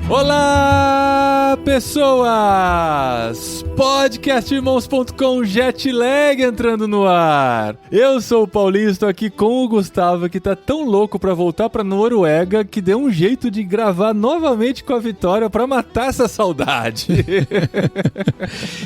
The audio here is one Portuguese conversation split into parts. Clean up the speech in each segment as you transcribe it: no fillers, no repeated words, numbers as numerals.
Olá, pessoas! Podcastirmãos.com Jetlag entrando no ar. Eu sou o Paulinho, estou aqui com o Gustavo, que tá tão louco pra voltar pra Noruega que deu um jeito de gravar novamente com a Vitória pra matar essa saudade.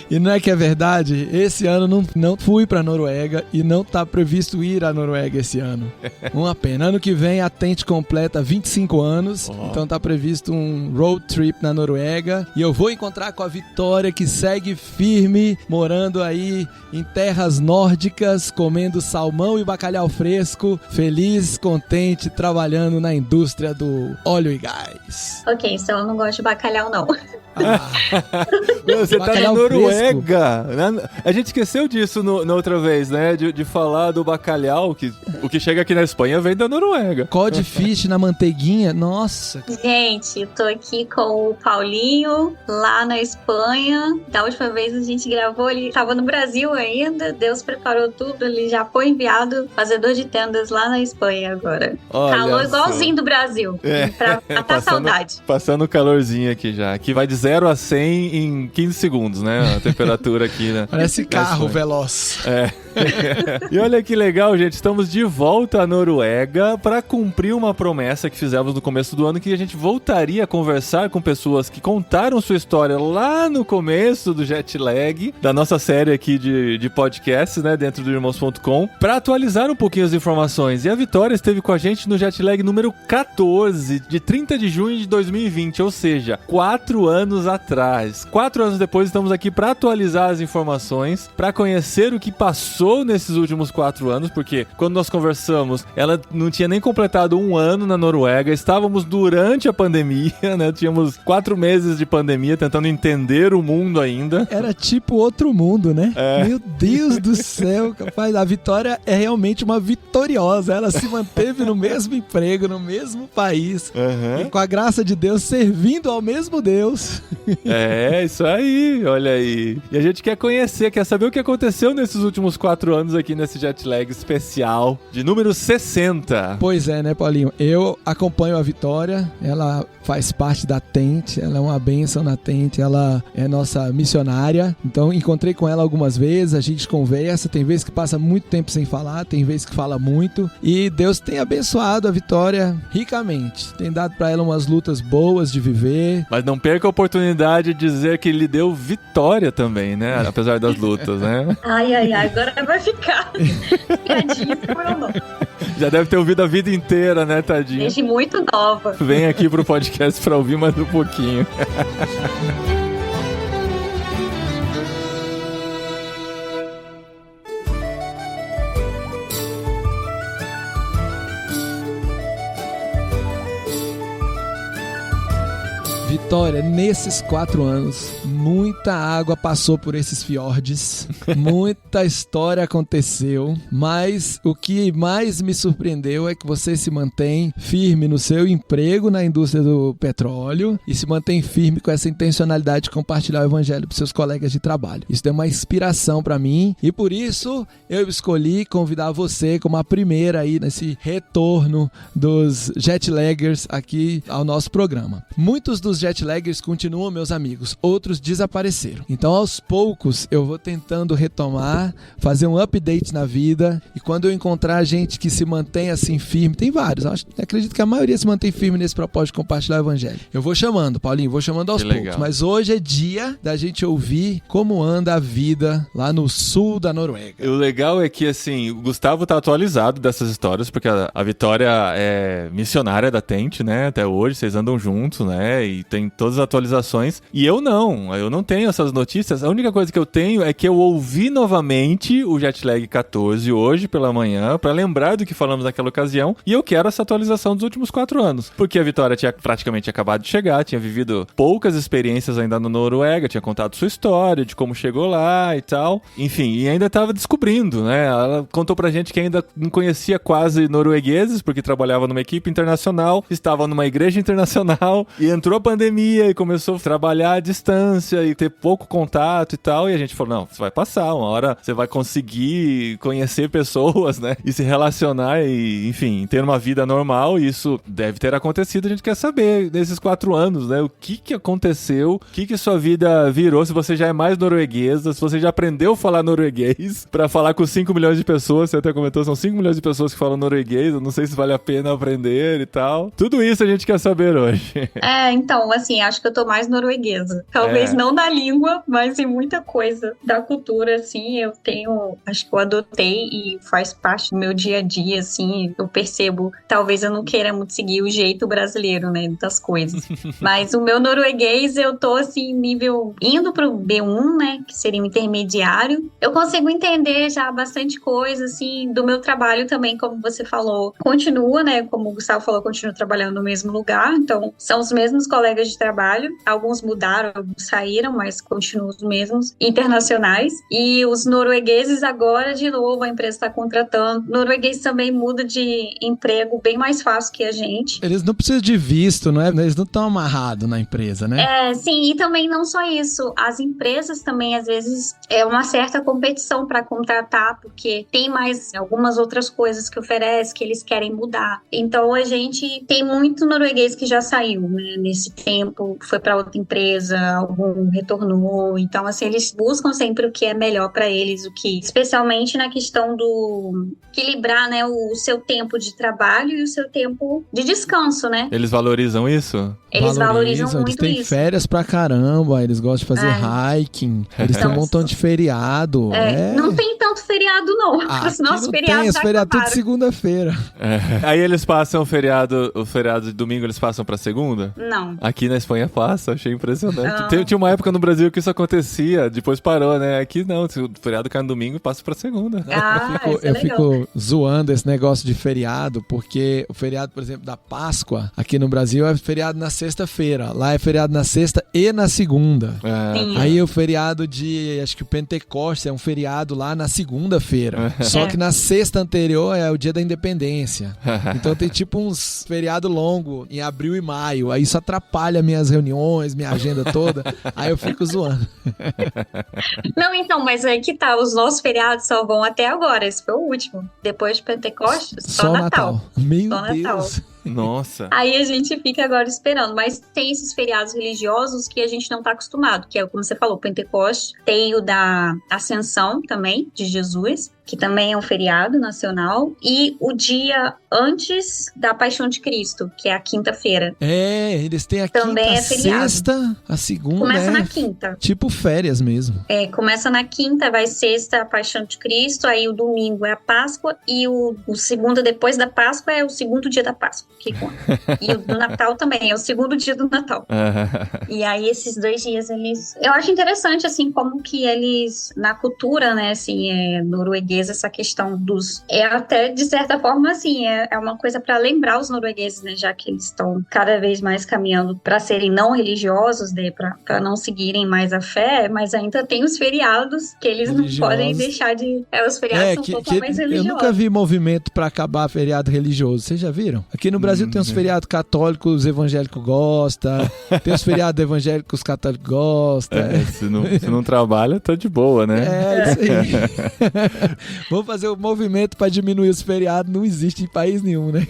E não é que é verdade? Esse ano não fui pra Noruega e não tá previsto ir à Noruega esse ano. Uma pena. Ano que vem a Tente completa 25 anos, então tá previsto um road trip na Noruega e eu vou encontrar com a Vitória, que segue firme, morando aí em terras nórdicas, comendo salmão e bacalhau fresco, feliz, contente, trabalhando na indústria do óleo e gás. Ok, então eu não gosto de bacalhau, não. Você tá na Noruega. A gente esqueceu disso na outra vez, né? De falar do bacalhau, que o que chega aqui na Espanha vem da Noruega. Codfish na manteiguinha, nossa. Gente, eu tô aqui com o Paulinho, lá na Espanha. Da última vez a gente gravou, ele tava no Brasil ainda. Deus preparou tudo, ele já foi enviado fazedor de tendas lá na Espanha agora. Olha, calor igualzinho do Brasil, pra matar saudade. Passando o calorzinho aqui já, que vai de 0 a 100 em 15 segundos, né? A temperatura aqui, né? Parece carro veloz. É. E olha que legal, gente. Estamos de volta à Noruega para cumprir uma promessa que fizemos no começo do ano, que a gente voltaria a conversar com pessoas que contaram sua história lá no começo do Jetlag, da nossa série aqui de podcasts, né? Dentro do Irmãos.com, para atualizar um pouquinho as informações. E a Vitória esteve com a gente no Jetlag número 14, de 30 de junho de 2020, ou seja, 4 anos atrás. 4 anos depois estamos aqui para atualizar as informações, para conhecer o que passou nesses últimos 4 anos, porque quando nós conversamos, ela não tinha nem completado 1 ano na Noruega, estávamos durante a pandemia, né? Tínhamos 4 meses de pandemia, tentando entender o mundo ainda. Era tipo outro mundo, né? Meu Deus do céu, capaz, a Vitória é realmente uma vitoriosa, ela se manteve no mesmo emprego, no mesmo país, e com a graça de Deus, servindo ao mesmo Deus. É, isso aí, olha aí. E a gente quer conhecer, quer saber o que aconteceu nesses últimos 4 anos aqui nesse Jetlag especial de número 60. Pois é, né, Paulinho? Eu acompanho a Vitória, ela faz parte da Tente, ela é uma bênção na Tente, ela é nossa missionária, então encontrei com ela algumas vezes, a gente conversa, tem vezes que passa muito tempo sem falar, tem vezes que fala muito, e Deus tem abençoado a Vitória ricamente, tem dado pra ela umas lutas boas de viver. Mas não perca a oportunidade de dizer que ele deu vitória também, né? Apesar das lutas, né? Ai, agora vai ficar. Piadinha pro meu nome. Já deve ter ouvido a vida inteira, né, tadinha? Desde muito nova. Vem aqui pro podcast pra ouvir mais um pouquinho. Vitória, nesses 4 anos, muita água passou por esses fiordes, muita história aconteceu, mas o que mais me surpreendeu é que você se mantém firme no seu emprego na indústria do petróleo e se mantém firme com essa intencionalidade de compartilhar o evangelho para seus colegas de trabalho. Isso deu uma inspiração para mim e por isso eu escolhi convidar você como a primeira aí nesse retorno dos Jetlaggers aqui ao nosso programa. Muitos dos Jetlaggers continuam, meus amigos, outros desapareceram. Então, aos poucos, eu vou tentando retomar, fazer um update na vida, e quando eu encontrar gente que se mantém assim firme, tem vários, acredito que a maioria se mantém firme nesse propósito de compartilhar o evangelho. Eu vou chamando, Paulinho, vou chamando aos poucos, mas hoje é dia da gente ouvir como anda a vida lá no sul da Noruega. O legal é que, assim, o Gustavo tá atualizado dessas histórias, porque a Vitória é missionária da Tente, né, até hoje, vocês andam juntos, né, e tem todas as atualizações, e eu não tenho essas notícias. A única coisa que eu tenho é que eu ouvi novamente o Jetlag 14 hoje pela manhã, pra lembrar do que falamos naquela ocasião, e eu quero essa atualização dos últimos 4 anos, porque a Vitória tinha praticamente acabado de chegar, tinha vivido poucas experiências ainda na Noruega, tinha contado sua história, de como chegou lá e tal, enfim, e ainda tava descobrindo, né, ela contou pra gente que ainda não conhecia quase noruegueses, porque trabalhava numa equipe internacional, estava numa igreja internacional, e entrou a pandemia pandemia e começou a trabalhar à distância e ter pouco contato e tal, e a gente falou, não, isso vai passar, uma hora você vai conseguir conhecer pessoas, né, e se relacionar e, enfim, ter uma vida normal, e isso deve ter acontecido. A gente quer saber, nesses 4 anos, né, o que aconteceu, o que sua vida virou, se você já é mais norueguesa, se você já aprendeu a falar norueguês, pra falar com 5 milhões de pessoas, você até comentou, são 5 milhões de pessoas que falam norueguês, eu não sei se vale a pena aprender e tal. Tudo isso a gente quer saber hoje. Então, assim, acho que eu tô mais norueguesa. Talvez não na língua, mas em muita coisa da cultura, assim, eu tenho, acho que eu adotei e faz parte do meu dia a dia, assim, eu percebo, talvez eu não queira muito seguir o jeito brasileiro, né, das coisas. Mas o meu norueguês, eu tô, assim, nível, indo pro B1, né, que seria um intermediário. Eu consigo entender já bastante coisa, assim, do meu trabalho também, como você falou, continua, né, como o Gustavo falou, continua trabalhando no mesmo lugar, então são os mesmos colegas de trabalho, alguns mudaram, alguns saíram, mas continuam os mesmos, internacionais, e os noruegueses agora, de novo, a empresa está contratando. Norueguês também muda de emprego bem mais fácil que a gente. Eles não precisam de visto, não é? Eles não estão amarrados na empresa, né? Sim, e também não só isso, as empresas também, às vezes, é uma certa competição para contratar, porque tem mais algumas outras coisas que oferece, que eles querem mudar. Então, a gente tem muito norueguês que já saiu, né, nesse tempo, foi para outra empresa, algum retornou. Então, assim, eles buscam sempre o que é melhor para eles, especialmente na questão do equilibrar, né, o seu tempo de trabalho e o seu tempo de descanso, né? Eles valorizam isso? Eles valorizam muito eles têm isso. Férias pra caramba, eles gostam de fazer hiking, eles têm um montão de feriado. Não tem tanto feriado, não. Os nossos feriados tem, feriado tudo segunda-feira. Aí eles passam o feriado de domingo, eles passam pra segunda? Não. Aqui na Espanha passa, achei impressionante. Tinha uma época no Brasil que isso acontecia, depois parou, né? Aqui não, se o feriado cai no domingo, passa pra segunda. Eu fico zoando esse negócio de feriado, porque o feriado, por exemplo, da Páscoa, aqui no Brasil é feriado na sexta-feira. Lá é feriado na sexta e na segunda. Aí o feriado acho que o Pentecostes é um feriado lá na segunda-feira. Só que na sexta anterior é o dia da independência. Então tem tipo uns feriado longo em abril e maio. Aí isso atrapalha minhas reuniões, minha agenda toda. Aí eu fico zoando. Não, então, mas aí que tá. Os nossos feriados só vão até agora. Esse foi o último. Depois de Pentecostes, só Natal. Meu só Deus. Natal. Nossa. Aí a gente fica agora esperando, mas tem esses feriados religiosos que a gente não tá acostumado, que é como você falou, Pentecoste, tem o da Ascensão também, de Jesus, que também é um feriado nacional, e o dia antes da Paixão de Cristo, que é a quinta-feira. Eles têm a também quinta, é feriado. Sexta, a segunda começa na quinta. Tipo férias mesmo. Começa na quinta, vai sexta a Paixão de Cristo, aí o domingo é a Páscoa, e o segundo depois da Páscoa é o segundo dia da Páscoa, que conta. E o do Natal também, é o segundo dia do Natal. E aí esses 2 dias, eu acho interessante, assim, como que eles, na cultura, né, assim, norueguesa, essa questão até, de certa forma, assim, é uma coisa para lembrar os noruegueses, né, já que eles estão cada vez mais caminhando para serem não religiosos, né, para não seguirem mais a fé, mas ainda tem os feriados que eles não podem deixar de... Os feriados são totalmente religiosos. Eu nunca vi movimento para acabar feriado religioso, vocês já viram? Aqui no Brasil tem os feriados católicos, os evangélicos gostam, tem os feriados evangélicos, os católicos gostam. Se não trabalha, tá de boa, né? Isso aí. Vamos fazer um movimento para diminuir os feriados, não existe em país nenhum, né?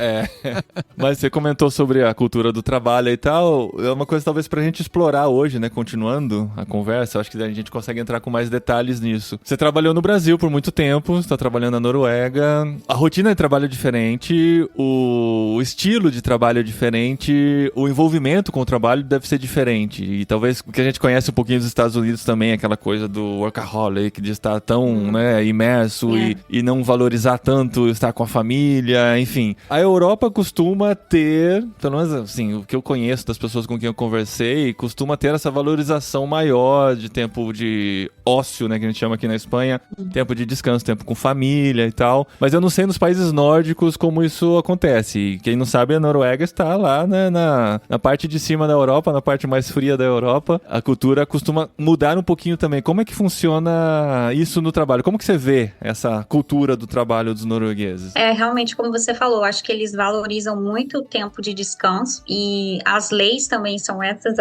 Mas você comentou sobre a cultura do trabalho e tal, é uma coisa talvez pra gente explorar hoje, né? Continuando a conversa, acho que a gente consegue entrar com mais detalhes nisso. Você trabalhou no Brasil por muito tempo, você tá trabalhando na Noruega, a rotina de trabalho é diferente, o estilo de trabalho é diferente, o envolvimento com o trabalho deve ser diferente, e talvez o que a gente conhece um pouquinho dos Estados Unidos também, aquela coisa do workaholic, de estar tão imerso e não valorizar tanto estar com a família, enfim. A Europa costuma ter, pelo menos assim, o que eu conheço das pessoas com quem eu conversei, costuma ter essa valorização maior de tempo de ócio, né, que a gente chama aqui na Espanha, tempo de descanso, tempo com família e tal, mas eu não sei nos países nórdicos como isso acontece. E quem não sabe, a Noruega está lá, né, na parte de cima da Europa, na parte mais fria da Europa. A cultura costuma mudar um pouquinho também. Como é que funciona isso no trabalho? Como que você vê essa cultura do trabalho dos noruegueses? Realmente, como você falou, acho que eles valorizam muito o tempo de descanso e as leis também são essas.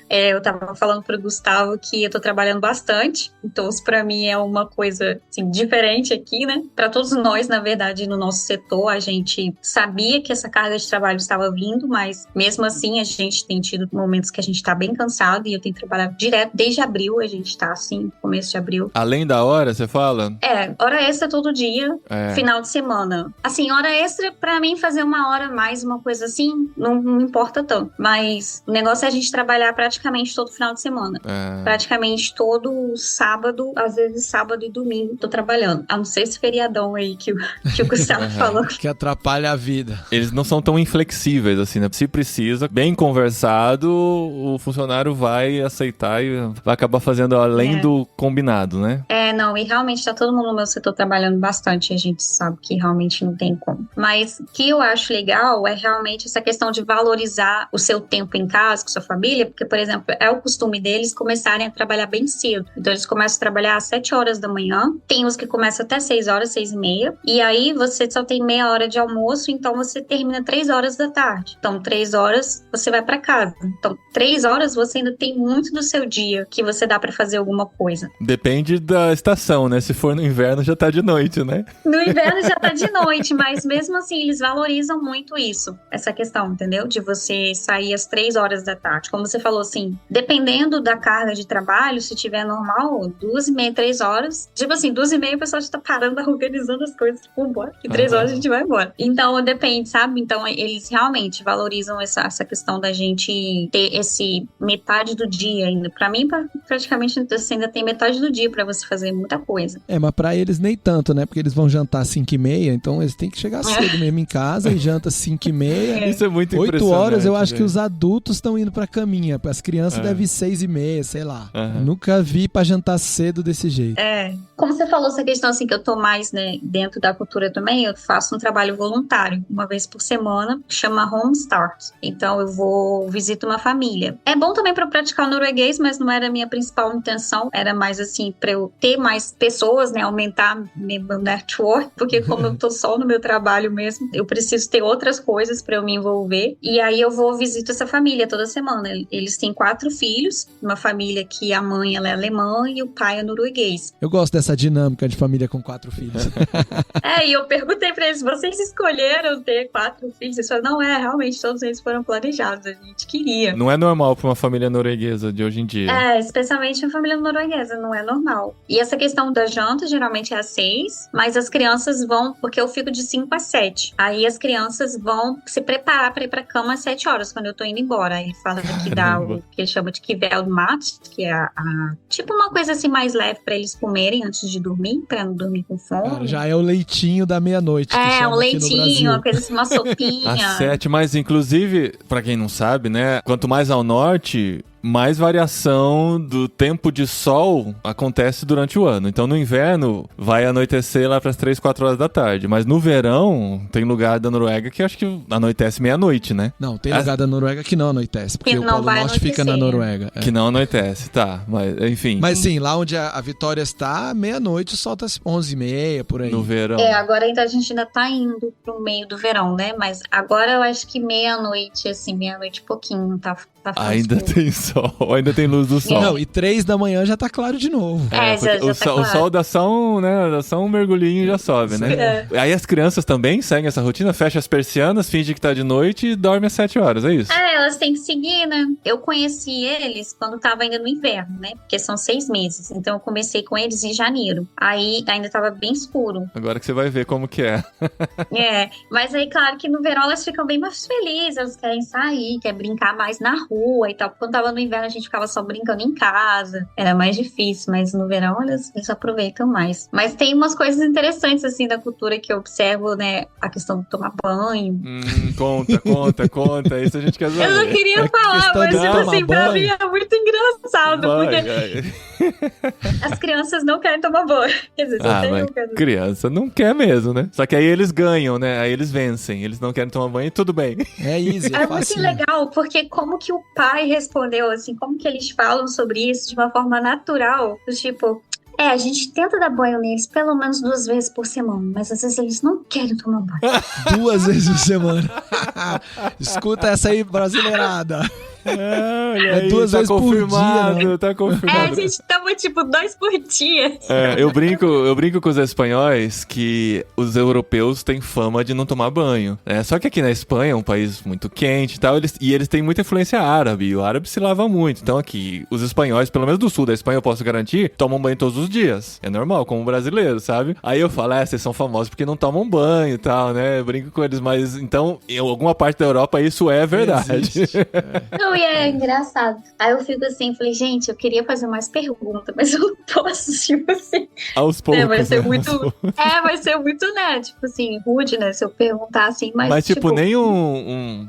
Eu tava falando pro Gustavo que eu tô trabalhando bastante, então isso pra mim é uma coisa, assim, diferente aqui, né? Pra todos nós, na verdade, no nosso setor, a gente sabia que essa carga de trabalho estava vindo, mas mesmo assim a gente tem tido momentos que a gente tá bem cansado e eu tenho trabalhado direto desde abril, a gente tá assim, começo de abril. Além da hora, você fala? Hora extra todo dia, final de semana. Assim, hora extra, pra mim, fazer uma hora mais, uma coisa assim, não importa tanto. Mas o negócio é a gente trabalhar praticamente todo final de semana. Praticamente todo sábado, às vezes sábado e domingo, tô trabalhando. A não ser esse feriadão aí que o Gustavo falou. Que atrapalha a vida. Eles não são tão inflexíveis, assim, né? Se precisa, bem conversado, o funcionário vai aceitar e vai acabar fazendo além do combinado, né? Não, e realmente tá todo mundo no meu setor trabalhando bastante, a gente sabe que realmente não tem como. Mas o que eu acho legal é realmente essa questão de valorizar o seu tempo em casa, com sua família, porque, por exemplo, é o costume deles começarem a trabalhar bem cedo. Então, eles começam a trabalhar às 7 horas da manhã, tem os que começam até 6 horas, 6 e meia, e aí você só tem meia hora de almoço, então você termina 3 horas da tarde. Então, 3 horas você vai pra casa. Então, 3 horas você ainda tem muito do seu dia que você dá pra fazer alguma coisa. Depende da estação, né? Se for no inverno, já tá de noite, né? No inverno já tá de noite, mas mesmo assim, eles valorizam muito isso, essa questão, entendeu? De você sair às 3 horas da tarde. Como você falou, assim, dependendo da carga de trabalho, se tiver normal, 2h30, 3 horas. Tipo assim, 2h30 o pessoal já tá parando, organizando as coisas, tipo, bora, que 3 horas a gente vai embora. Então, depende, sabe? Então, eles realmente valorizam essa questão da gente ter esse metade do dia ainda. Pra mim, praticamente, você ainda tem metade do dia pra você fazer muita coisa. Mas pra eles nem tanto, né? Porque eles vão jantar 5h30, então eles têm que chegar cedo mesmo em casa e janta 5h30. Isso é muito 8 horas, eu acho gente. que os adultos estão indo pra caminha. As crianças devem ir 6h30, sei lá. Nunca vi pra jantar cedo desse jeito. Como você falou essa questão, assim, que eu tô mais, né, dentro da cultura também, eu faço um trabalho voluntário, uma vez por semana, chama Home Start. Então, eu visito uma família. É bom também pra eu praticar o norueguês, mas não era a minha principal intenção, era mais, assim, pra eu ter mais pessoas, né, aumentar meu network, porque como eu tô só no meu trabalho mesmo, eu preciso ter outras coisas pra eu me envolver. E aí eu visito essa família toda semana. Eles têm 4 filhos, uma família que a mãe ela é alemã e o pai é norueguês. Eu gosto dessa dinâmica de família com 4 filhos. E eu perguntei pra eles, vocês escolheram ter 4 filhos? Eles falaram, não, realmente todos eles foram planejados, a gente queria. Não é normal pra uma família norueguesa de hoje em dia. Especialmente uma família norueguesa, não é normal. E essa questão da janta, geralmente é às 6, mas as crianças vão, porque eu fico de 5 às 7. Aí as crianças vão se preparar pra ir pra cama às 7 horas, quando eu tô indo embora. Aí fala que dá o que eles chamam de kveldmat, que é tipo uma coisa assim mais leve pra eles comerem antes de dormir, pra não dormir com fome. Cara, já é o leitinho da meia-noite. Um leitinho, uma coisa assim, uma sopinha. Às 7, mas inclusive, pra quem não sabe, né, quanto mais ao norte, mais variação do tempo de sol acontece durante o ano. Então, no inverno, vai anoitecer lá para as 3, 4 horas da tarde. Mas no verão, tem lugar da Noruega que acho que anoitece meia-noite, né? Não, tem lugar da Noruega que não anoitece, porque o Polo Norte fica na Noruega. Que não anoitece, tá. Mas, enfim. Mas sim, lá onde a Vitória está, meia-noite, o sol tá 11h30, por aí. No verão. Agora ainda a gente ainda tá indo pro meio do verão, né? Mas agora eu acho que meia-noite, assim, meia-noite e pouquinho, tá ainda tem sol, ainda tem luz do sol. Não, e 3 da manhã já tá claro de novo. Já o sol dá só um mergulhinho e já sobe, né? Aí as crianças também seguem essa rotina, fecha as persianas, finge que tá de noite e dorme às 7 horas, é isso? Elas têm que seguir, né? Eu conheci eles quando tava ainda no inverno, né? Porque são 6 meses, então eu comecei com eles em janeiro. Aí ainda tava bem escuro. Agora que você vai ver como que é. Mas aí claro que no verão elas ficam bem mais felizes, elas querem sair, querem brincar mais na rua e tal. Quando tava no inverno a gente ficava só brincando em casa, era mais difícil, mas no verão eles aproveitam mais. Mas tem umas coisas interessantes assim da cultura que eu observo, né? A questão de tomar banho. Conta, isso a gente quer saber. Eu não queria falar, mas tipo assim, pra mim é muito engraçado, porque as crianças não querem tomar banho. Quer dizer, criança não quer mesmo, né? Só que aí eles ganham, né? Aí eles vencem, eles não querem tomar banho e tudo bem. É easy, é muito legal, porque como que o pai respondeu, assim, como que eles falam sobre isso de uma forma natural, do tipo, A gente tenta dar banho neles pelo menos 2 vezes por semana, mas às vezes eles não querem tomar banho. 2 vezes por semana. Escuta essa aí, brasileirada. Olha aí, 2 vezes por dia, né? tá confirmado. A gente toma tipo 2 por dia. Eu brinco com os espanhóis que os europeus têm fama de não tomar banho, né? Só que aqui na Espanha é um país muito quente e tal, eles têm muita influência árabe, e o árabe se lava muito. Então aqui, os espanhóis, pelo menos do sul da Espanha, eu posso garantir, tomam banho todos os dias. É normal, como brasileiro, sabe? Aí eu falo, vocês são famosos porque não tomam banho e tal, né? Eu brinco com eles, mas então, em alguma parte da Europa isso é verdade. Não, e é engraçado. Aí eu fico assim, falei, gente, eu queria fazer mais perguntas, mas eu não posso, tipo assim. Aos poucos. Vai ser né? muito. Vai ser muito, né? Tipo assim, rude, né? Se eu perguntar assim, mas tipo, nem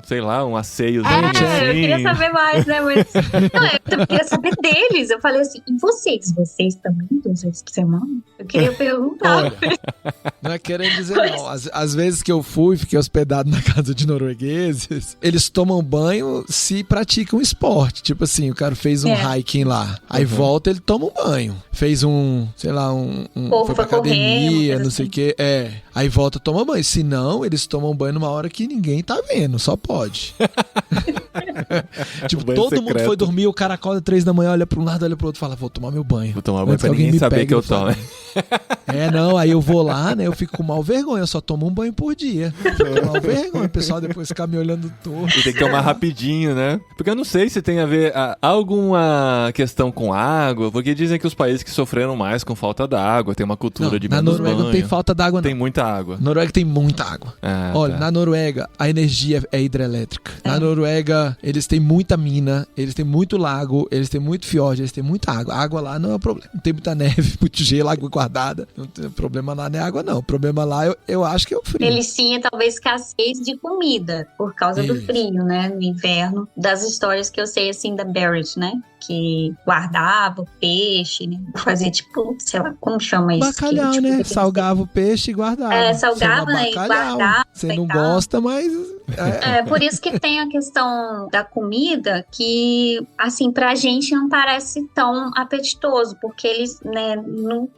sei lá, um asseiozinho assim. Eu queria saber mais, né? Mas. Não, eu queria saber deles. Eu falei assim, e vocês? Vocês também 2 vezes por semana? Eu queria perguntar. Olha, não é querendo dizer não. Às vezes que eu fiquei hospedado na casa de noruegueses, eles tomam banho se praticam esporte. Tipo assim, o cara fez um hiking lá. Aí volta, ele toma um banho. Fez sei lá, foi pra academia, não sei o quê. Aí volta, toma banho. Se não, eles tomam banho numa hora que ninguém tá vendo. Só pode. Tipo, todo mundo foi dormir, o cara acorda 3 da manhã, olha pra um lado, olha pro outro e fala, vou tomar meu banho. Vou tomar banho pra ninguém saber que eu tomo. Não, aí eu vou lá, né, eu fico com mal vergonha, eu só tomo um banho por dia. Fico com mal vergonha, o pessoal depois fica me olhando torto. E tem que tomar rapidinho, né? Porque eu não sei se tem a ver alguma questão com água, porque dizem que os países que sofreram mais com falta d'água, tem uma cultura de menos banho. Na Noruega não tem falta d'água, não. Tem muita água. Noruega tem muita água. Olha, na Noruega a energia é hidrelétrica. Na Noruega eles têm muita mina, eles têm muito lago, eles têm muito fiord, eles têm muita água. A água lá não é um problema. Não tem muita neve, muito gelo, água guardada. Não tem problema lá, não é água, não. O problema lá eu acho que é o frio. Eles tinham talvez escassez de comida por causa do frio, né? No inverno. Das histórias que eu sei, assim, da Barrett, né? Que guardava o peixe, né? Fazia tipo, sei lá, como chama isso? Bacalhau, que, né? Salgava o peixe e guardava. Salgava, né? E guardava. Você não gosta, mas... Por isso que tem a questão da comida que, assim, pra gente não parece tão apetitoso, porque eles, né, não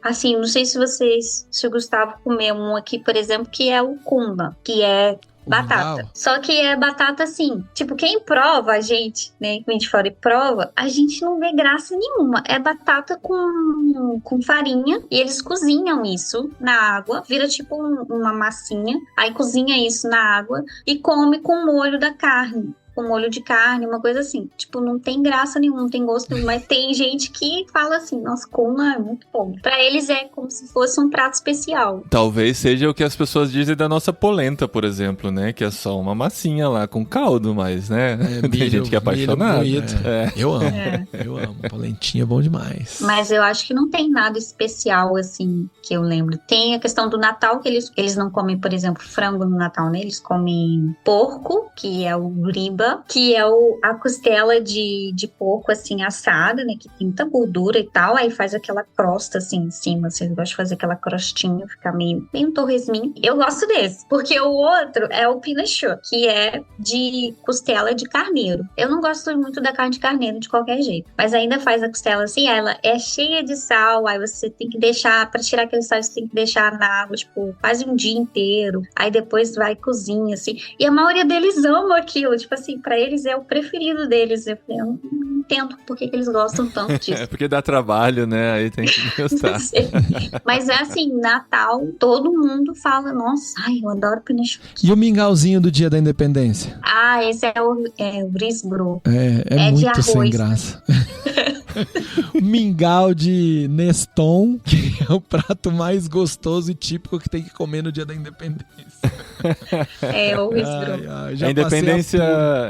sei se o Gustavo comeu um aqui, por exemplo, que é o kumba, que é batata. Uau. Só que é batata assim, tipo, quem prova a gente, né, que vem de fora e prova, a gente não vê graça nenhuma. É batata com farinha e eles cozinham isso na água, vira tipo uma massinha, aí cozinha isso na água e come com molho da carne. Com molho de carne, uma coisa assim. Tipo, não tem graça nenhuma, não tem gosto nenhum. Mas tem gente que fala assim, nossa, kumba é muito bom. Pra eles é como se fosse um prato especial. Talvez seja o que as pessoas dizem da nossa polenta, por exemplo, né? Que é só uma massinha lá com caldo, mas, né? Tem gente que é apaixonada. Eu amo. Eu amo. Polentinha é bom demais. Mas eu acho que não tem nada especial, assim, que eu lembro. Tem a questão do Natal, que eles não comem, por exemplo, frango no Natal, né? Eles comem porco, que é o riba, que é a costela de porco, assim, assada, né, que tem muita gordura e tal, aí faz aquela crosta, assim, em cima, vocês gostam de fazer aquela crostinha, ficar meio um torresminho. Eu gosto desse, porque o outro é o pinachu, que é de costela de carneiro. Eu não gosto muito da carne de carneiro de qualquer jeito, mas ainda faz a costela assim, ela é cheia de sal, aí você tem que deixar, pra tirar aquele sal, você tem que deixar na água, tipo, quase um dia inteiro, aí depois vai e cozinha, assim, e a maioria deles ama aquilo, tipo assim, pra eles é o preferido deles. Eu não entendo por que eles gostam tanto disso. É porque dá trabalho, né? Aí tem que gostar. Mas é assim, Natal, todo mundo fala, nossa, eu adoro pinachu. E o mingauzinho do dia da independência? Esse é o brisbro. É muito sem graça. Mingau de Neston, que é o prato mais gostoso e típico que tem que comer no dia da independência. É o brisbro.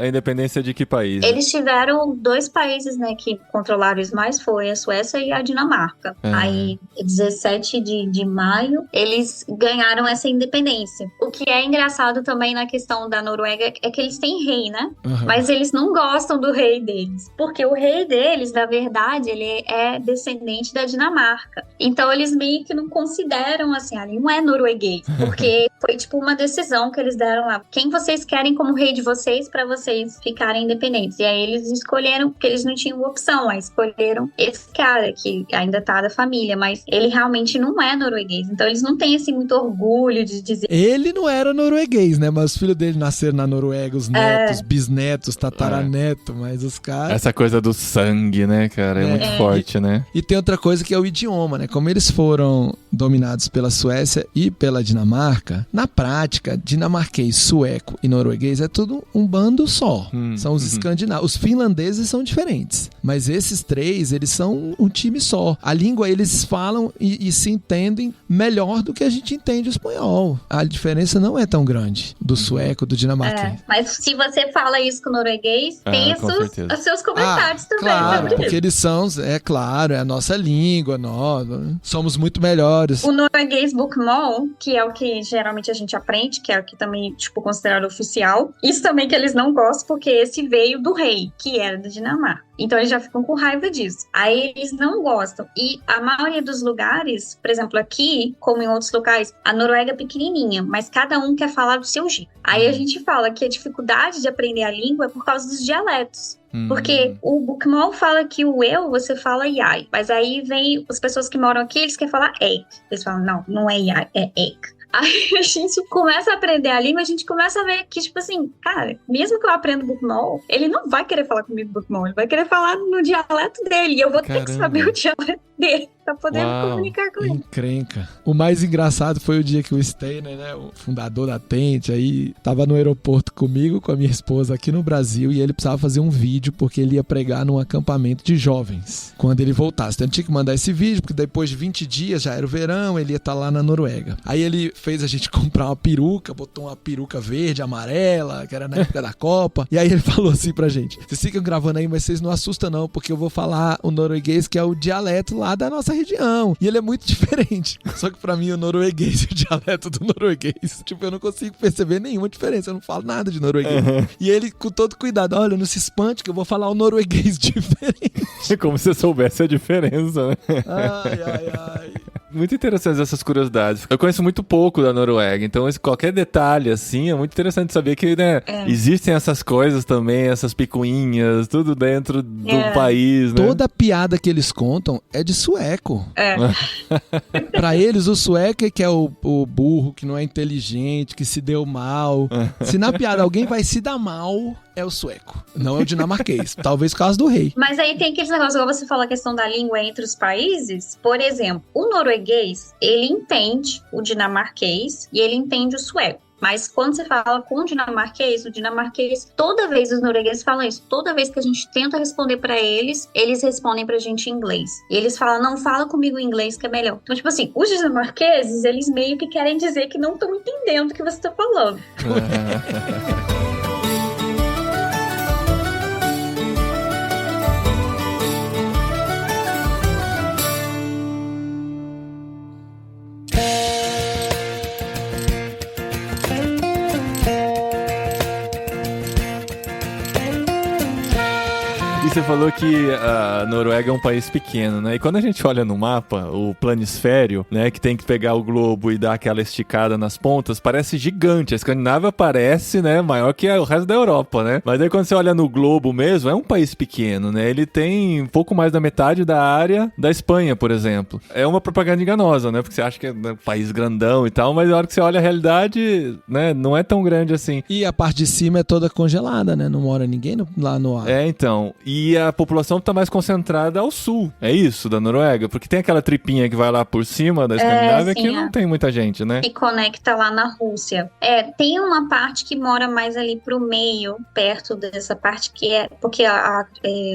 A independência de que país? Eles tiveram 2 países, né, que controlaram isso mais, foi a Suécia e a Dinamarca. Aí, 17 de maio, eles ganharam essa independência. O que é engraçado também na questão da Noruega é que eles têm rei, né? Mas eles não gostam do rei deles. Porque o rei deles, na verdade, ele é descendente da Dinamarca. Então, eles meio que não consideram, assim, ele não é norueguês. Porque foi, tipo, uma decisão decisão que eles deram lá. Quem vocês querem como rei de vocês pra vocês ficarem independentes? E aí eles escolheram, porque eles não tinham opção, aí escolheram esse cara que ainda tá da família, mas ele realmente não é norueguês. Então eles não têm assim muito orgulho de dizer. Ele não era norueguês, né? Mas os filhos dele nasceram na Noruega, os netos, bisnetos, tataraneto, mas os caras... Essa coisa do sangue, né, cara? É muito forte, né? E tem outra coisa que é o idioma, né? Como eles foram dominados pela Suécia e pela Dinamarca, na prática, dinamarquês, sueco e norueguês é tudo um bando só. São os escandinavos. Os finlandeses são diferentes, mas esses três, eles são um time só. A língua, eles falam e se entendem melhor do que a gente entende o espanhol. A diferença não é tão grande do sueco, do dinamarquês. Mas se você fala isso com o norueguês, tem os seus comentários também. Claro, porque eles são, é claro, é a nossa língua, nós somos muito melhores. O norueguês Bokmål, que é o que geralmente a gente aprende, que é o que também, tipo, considerado oficial. Isso também que eles não gostam, porque esse veio do rei, que era da Dinamarca. Então eles já ficam com raiva disso. Aí eles não gostam. E a maioria dos lugares, por exemplo, aqui, como em outros locais, a Noruega é pequenininha, mas cada um quer falar do seu jeito. Aí a gente fala que a dificuldade de aprender a língua é por causa dos dialetos. Porque o Bokmål fala que o eu, você fala yai. Mas aí vem as pessoas que moram aqui, eles querem falar ek. Eles falam, não é yai, é ek. Aí a gente começa a aprender a língua, a gente começa a ver que, tipo assim, cara, mesmo que eu aprenda Bokmål, ele não vai querer falar comigo Bokmål, ele vai querer falar no dialeto dele, e eu vou ter que saber o dialeto dele pra poder comunicar com ele. Encrenca. O mais engraçado foi o dia que o Steiner, né, o fundador da Tente, aí tava no aeroporto comigo, com a minha esposa aqui no Brasil, e ele precisava fazer um vídeo porque ele ia pregar num acampamento de jovens quando ele voltasse. Então ele tinha que mandar esse vídeo, porque depois de 20 dias, já era o verão, ele ia estar lá na Noruega. Aí ele fez a gente comprar uma peruca, botou uma peruca verde, amarela, que era na época da Copa, e aí ele falou assim pra gente: vocês ficam gravando aí, mas vocês não assustam não, porque eu vou falar o norueguês, que é o dialeto lá da nossa região, e ele é muito diferente. Só que pra mim o norueguês e o dialeto do norueguês, tipo, eu não consigo perceber nenhuma diferença, eu não falo nada de norueguês. E ele, com todo cuidado, olha, não se espante que eu vou falar o norueguês diferente. Como se você soubesse a diferença, né? Ai. Muito interessantes essas curiosidades. Eu conheço muito pouco da Noruega, então qualquer detalhe assim é muito interessante saber que, né, existem essas coisas também, essas picuinhas, tudo dentro do país, né? Toda piada que eles contam é de sueco. Pra eles, o sueco é que é o burro, que não é inteligente, que se deu mal. Se na piada alguém vai se dar mal, é o sueco, não é o dinamarquês. Talvez por causa do rei. Mas aí tem aqueles negócios, igual você falou a questão da língua entre os países. Por exemplo, o norueguês, ele entende o dinamarquês e ele entende o sueco. Mas quando você fala com o dinamarquês, toda vez os noruegueses falam isso, toda vez que a gente tenta responder pra eles, eles respondem pra gente em inglês. E eles falam, não, fala comigo em inglês que é melhor. Então, tipo assim, os dinamarqueses, eles meio que querem dizer que não estão entendendo o que você tá falando. Você falou que a Noruega é um país pequeno, né? E quando a gente olha no mapa, o planisfério, né, que tem que pegar o globo e dar aquela esticada nas pontas, parece gigante. A Escandinávia parece, né, maior que o resto da Europa, né? Mas aí quando você olha no globo mesmo, é um país pequeno, né? Ele tem um pouco mais da metade da área da Espanha, por exemplo. É uma propaganda enganosa, né? Porque você acha que é um país grandão e tal, mas na hora que você olha a realidade, né, não é tão grande assim. E a parte de cima é toda congelada, né? Não mora ninguém lá no ar. Então. E a população tá mais concentrada ao sul, é isso, da Noruega? Porque tem aquela tripinha que vai lá por cima da Escandinávia que não tem muita gente, né? E conecta lá na Rússia. Tem uma parte que mora mais ali pro meio, perto dessa parte que é... Porque a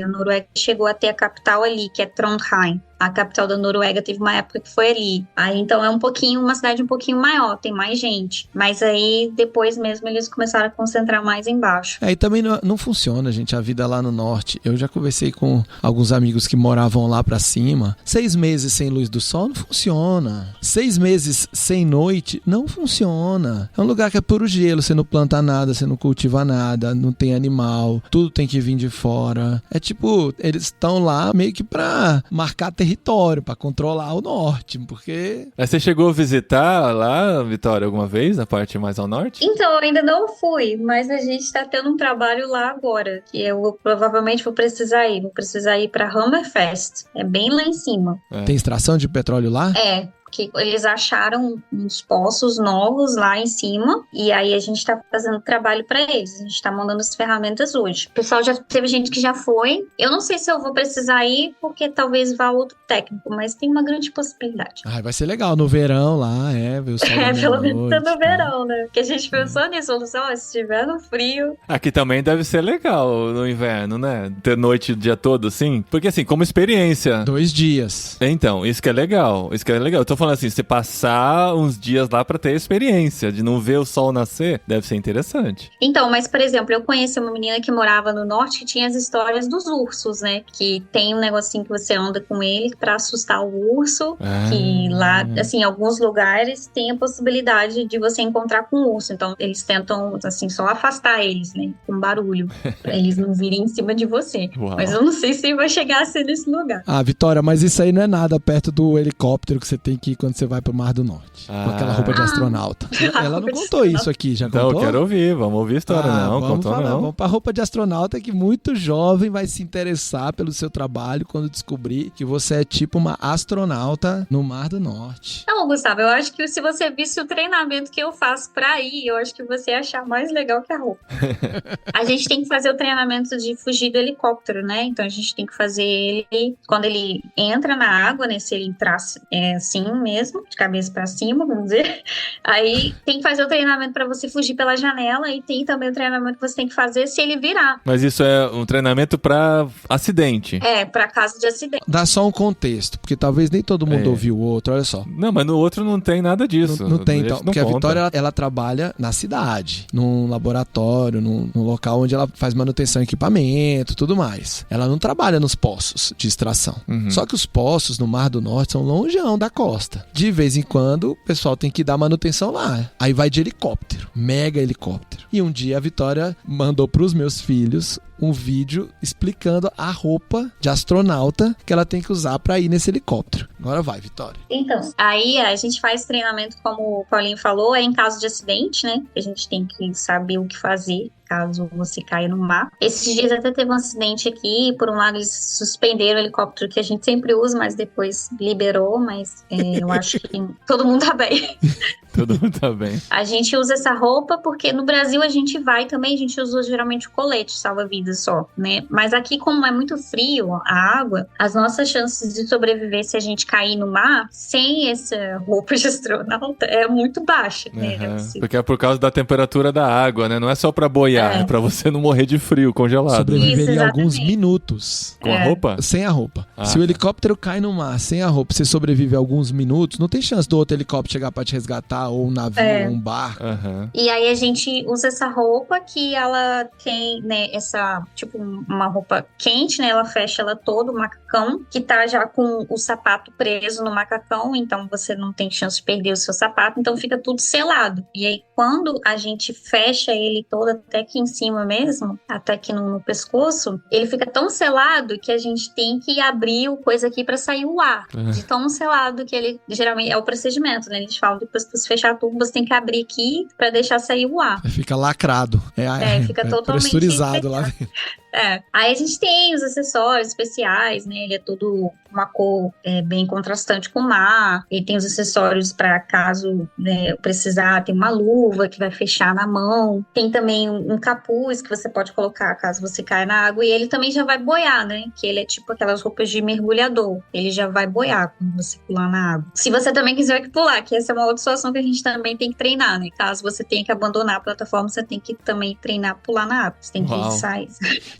Noruega chegou a ter a capital ali, que é Trondheim. A capital da Noruega teve uma época que foi ali. Aí então é uma cidade um pouquinho maior, tem mais gente. Mas aí depois mesmo eles começaram a concentrar mais embaixo. E também não funciona, gente, a vida lá no norte. Eu já conversei com alguns amigos que moravam lá pra cima. 6 meses sem luz do sol não funciona. 6 meses sem noite não funciona. É um lugar que é puro gelo, você não planta nada, você não cultiva nada, não tem animal, tudo tem que vir de fora. É tipo, eles estão lá meio que pra marcar território território, pra controlar o norte, porque... Aí você chegou a visitar lá, Vitória, alguma vez, a parte mais ao norte? Então, eu ainda não fui, mas a gente tá tendo um trabalho lá agora, que eu provavelmente vou precisar ir. Vou precisar ir pra Hammerfest. É bem lá em cima. Tem extração de petróleo lá? É, que eles acharam uns poços novos lá em cima, e aí a gente tá fazendo trabalho pra eles. A gente tá mandando as ferramentas hoje. O pessoal já teve gente que já foi. Eu não sei se eu vou precisar ir, porque talvez vá outro técnico, mas tem uma grande possibilidade. Vai ser legal no verão lá, ver o sol da Pelo menos meia-noite, tá no tá? verão, né? Porque a gente pensou nisso, falou assim, se estiver no frio... Aqui também deve ser legal no inverno, né? Ter noite o dia todo, assim. Porque assim, como experiência... 2 dias. Então, isso que é legal. Isso que é legal. Eu tô falando assim, você passar uns dias lá pra ter a experiência de não ver o sol nascer, deve ser interessante. Então, mas, por exemplo, eu conheci uma menina que morava no norte que tinha as histórias dos ursos, né? Que tem um negocinho que você anda com ele pra assustar o urso. Que lá, assim, em alguns lugares tem a possibilidade de você encontrar com o urso. Então, eles tentam, assim, só afastar eles, né? Com barulho. Pra eles não virem em cima de você. Uau. Mas eu não sei se vai chegar a ser nesse lugar. Vitória, mas isso aí não é nada perto do helicóptero que você tem que ir quando você vai pro Mar do Norte. Com aquela roupa de astronauta. Ela não contou isso aqui, já Então, contou? eu quero ouvir, vamos ouvir a história. Não, vamos contou falar, não. Vamos pra roupa de astronauta que muito jovem vai se interessar pelo seu trabalho quando descobrir que você é tipo uma astronauta no Mar do Norte. Não, Gustavo, eu acho que se você visse o treinamento que eu faço pra ir, eu acho que você ia achar mais legal que a roupa. A gente tem que fazer o treinamento de fugir do helicóptero, né? Então a gente tem que fazer ele quando ele entra na água, né? Se ele entrar assim mesmo, de cabeça pra cima, vamos dizer. Aí tem que fazer o treinamento pra você fugir pela janela e tem também o treinamento que você tem que fazer se ele virar. Mas isso é um treinamento pra acidente. Pra caso de acidente. Dá só um contexto, porque talvez nem todo mundo ouviu o outro, olha só. Não, mas no outro não tem nada disso. Não tem, então, porque a conta. Vitória, ela trabalha na cidade, num laboratório, num local onde ela faz manutenção, equipamento, tudo mais. Ela não trabalha nos poços de extração. Só que os poços no Mar do Norte são longeão da costa. De vez em quando, o pessoal tem que dar manutenção lá. Aí vai de helicóptero, mega helicóptero. E um dia a Vitória mandou pros meus filhos um vídeo explicando a roupa de astronauta que ela tem que usar pra ir nesse helicóptero. Agora vai, Vitória. Então, aí a gente faz treinamento, como o Paulinho falou, em caso de acidente, né? A gente tem que saber o que fazer caso você caia no mar. Esses dias até teve um acidente aqui, por um lado eles suspenderam o helicóptero que a gente sempre usa, mas depois liberou, mas eu acho que todo mundo tá bem. Todo mundo tá bem. A gente usa essa roupa porque no Brasil a gente vai também, a gente usa geralmente o colete salva-vidas só, né? Mas aqui, como é muito frio a água, as nossas chances de sobreviver se a gente cair no mar sem essa roupa de astronauta é muito baixa, né? Porque é por causa da temperatura da água, né? Não é só pra boiar, é pra você não morrer de frio congelado. Sobreviveria alguns minutos. Com a roupa? Sem a roupa. Se o helicóptero cai no mar sem a roupa, você sobrevive alguns minutos, não tem chance do outro helicóptero chegar pra te resgatar, ou um navio, ou um barco. E aí a gente usa essa roupa que ela tem, né, essa, tipo, uma roupa quente, né, ela fecha ela toda, o macacão, que tá já com o sapato preso no macacão, então você não tem chance de perder o seu sapato, então fica tudo selado. E aí quando a gente fecha ele todo até aqui em cima mesmo, até aqui no pescoço, ele fica tão selado que a gente tem que abrir o coisa aqui pra sair o ar. De tão selado que ele, geralmente, é o procedimento, né, a gente fala, depois que você fechar tudo, você tem que abrir aqui pra deixar sair o ar. Fica lacrado. Fica totalmente pressurizado lá dentro. Aí a gente tem os acessórios especiais, né? Ele é todo uma cor bem contrastante com o mar. Ele tem os acessórios para caso, né, precisar. Tem uma luva que vai fechar na mão. Tem também um capuz que você pode colocar caso você caia na água. E ele também já vai boiar, né? Que ele é tipo aquelas roupas de mergulhador. Ele já vai boiar quando você pular na água. Se você também quiser pular, que essa é uma outra situação que a gente também tem que treinar, né? Caso você tenha que abandonar a plataforma, você tem que também treinar pular na água. Você tem que sair.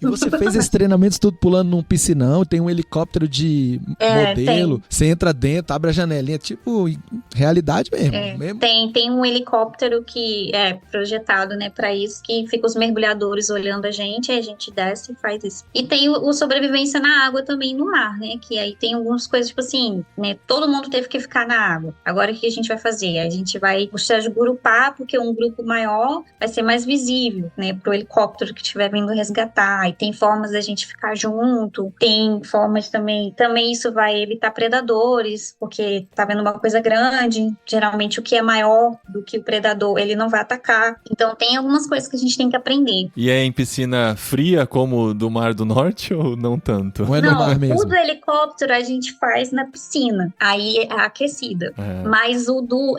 E você fez esses treinamentos tudo pulando num piscinão, tem um helicóptero de modelo, você entra dentro, abre a janelinha, tipo, realidade mesmo. Tem um helicóptero que é projetado, né, pra isso, que fica os mergulhadores olhando a gente, aí a gente desce e faz isso. E tem o sobrevivência na água também, no mar, né, que aí tem algumas coisas, tipo assim, né, todo mundo teve que ficar na água. Agora o que a gente vai fazer? A gente vai agrupar, porque um grupo maior vai ser mais visível, né, pro helicóptero que estiver vindo resgatar. Aí tem formas da gente ficar junto, tem formas também isso vai evitar predadores, porque tá vendo uma coisa grande, geralmente o que é maior do que o predador, ele não vai atacar. Então tem algumas coisas que a gente tem que aprender. E é em piscina fria como do Mar do Norte ou não tanto? Ou é no mar Não, mesmo? o do helicóptero a gente faz na piscina, aí é aquecida. Mas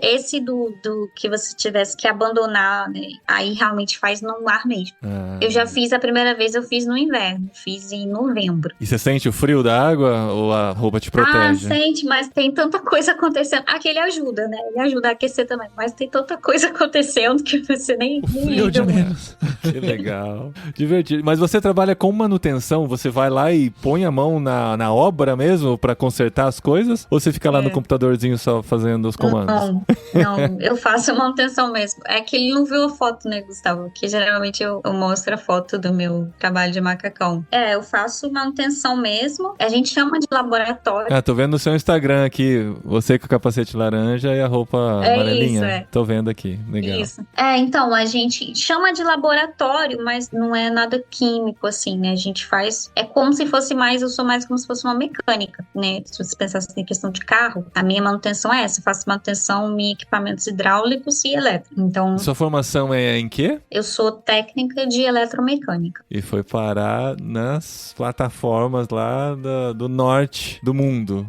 esse do que você tivesse que abandonar, né, aí realmente faz no mar mesmo. Eu já fiz a primeira vez, eu fiz no inverno, fiz em novembro. E você sente o frio da água ou a roupa te protege? Sente, mas tem tanta coisa acontecendo. Aqui ele ajuda, né? Ele ajuda a aquecer também, mas tem tanta coisa acontecendo que você nem Frio de liga. menos. Que legal. Divertido. Mas você trabalha com manutenção? Você vai lá e põe a mão na obra mesmo pra consertar as coisas? Ou você fica lá no computadorzinho só fazendo os comandos? Não, eu faço manutenção mesmo. É que ele não viu a foto, né, Gustavo? Que geralmente eu mostro a foto do meu trabalho de macacão. Eu faço manutenção mesmo. A gente chama de laboratório. Tô vendo no seu Instagram aqui, você com o capacete laranja e a roupa amarelinha. Isso, Tô vendo aqui, legal. Isso. Então, a gente chama de laboratório, mas não é nada químico, assim, né? A gente faz... É como se fosse eu sou mais como se fosse uma mecânica, né? Se você pensasse em questão de carro, a minha manutenção é essa. Eu faço manutenção em equipamentos hidráulicos e elétricos. Então... Sua formação é em quê? Eu sou técnica de eletromecânica. E foi parar nas plataformas lá do norte do mundo.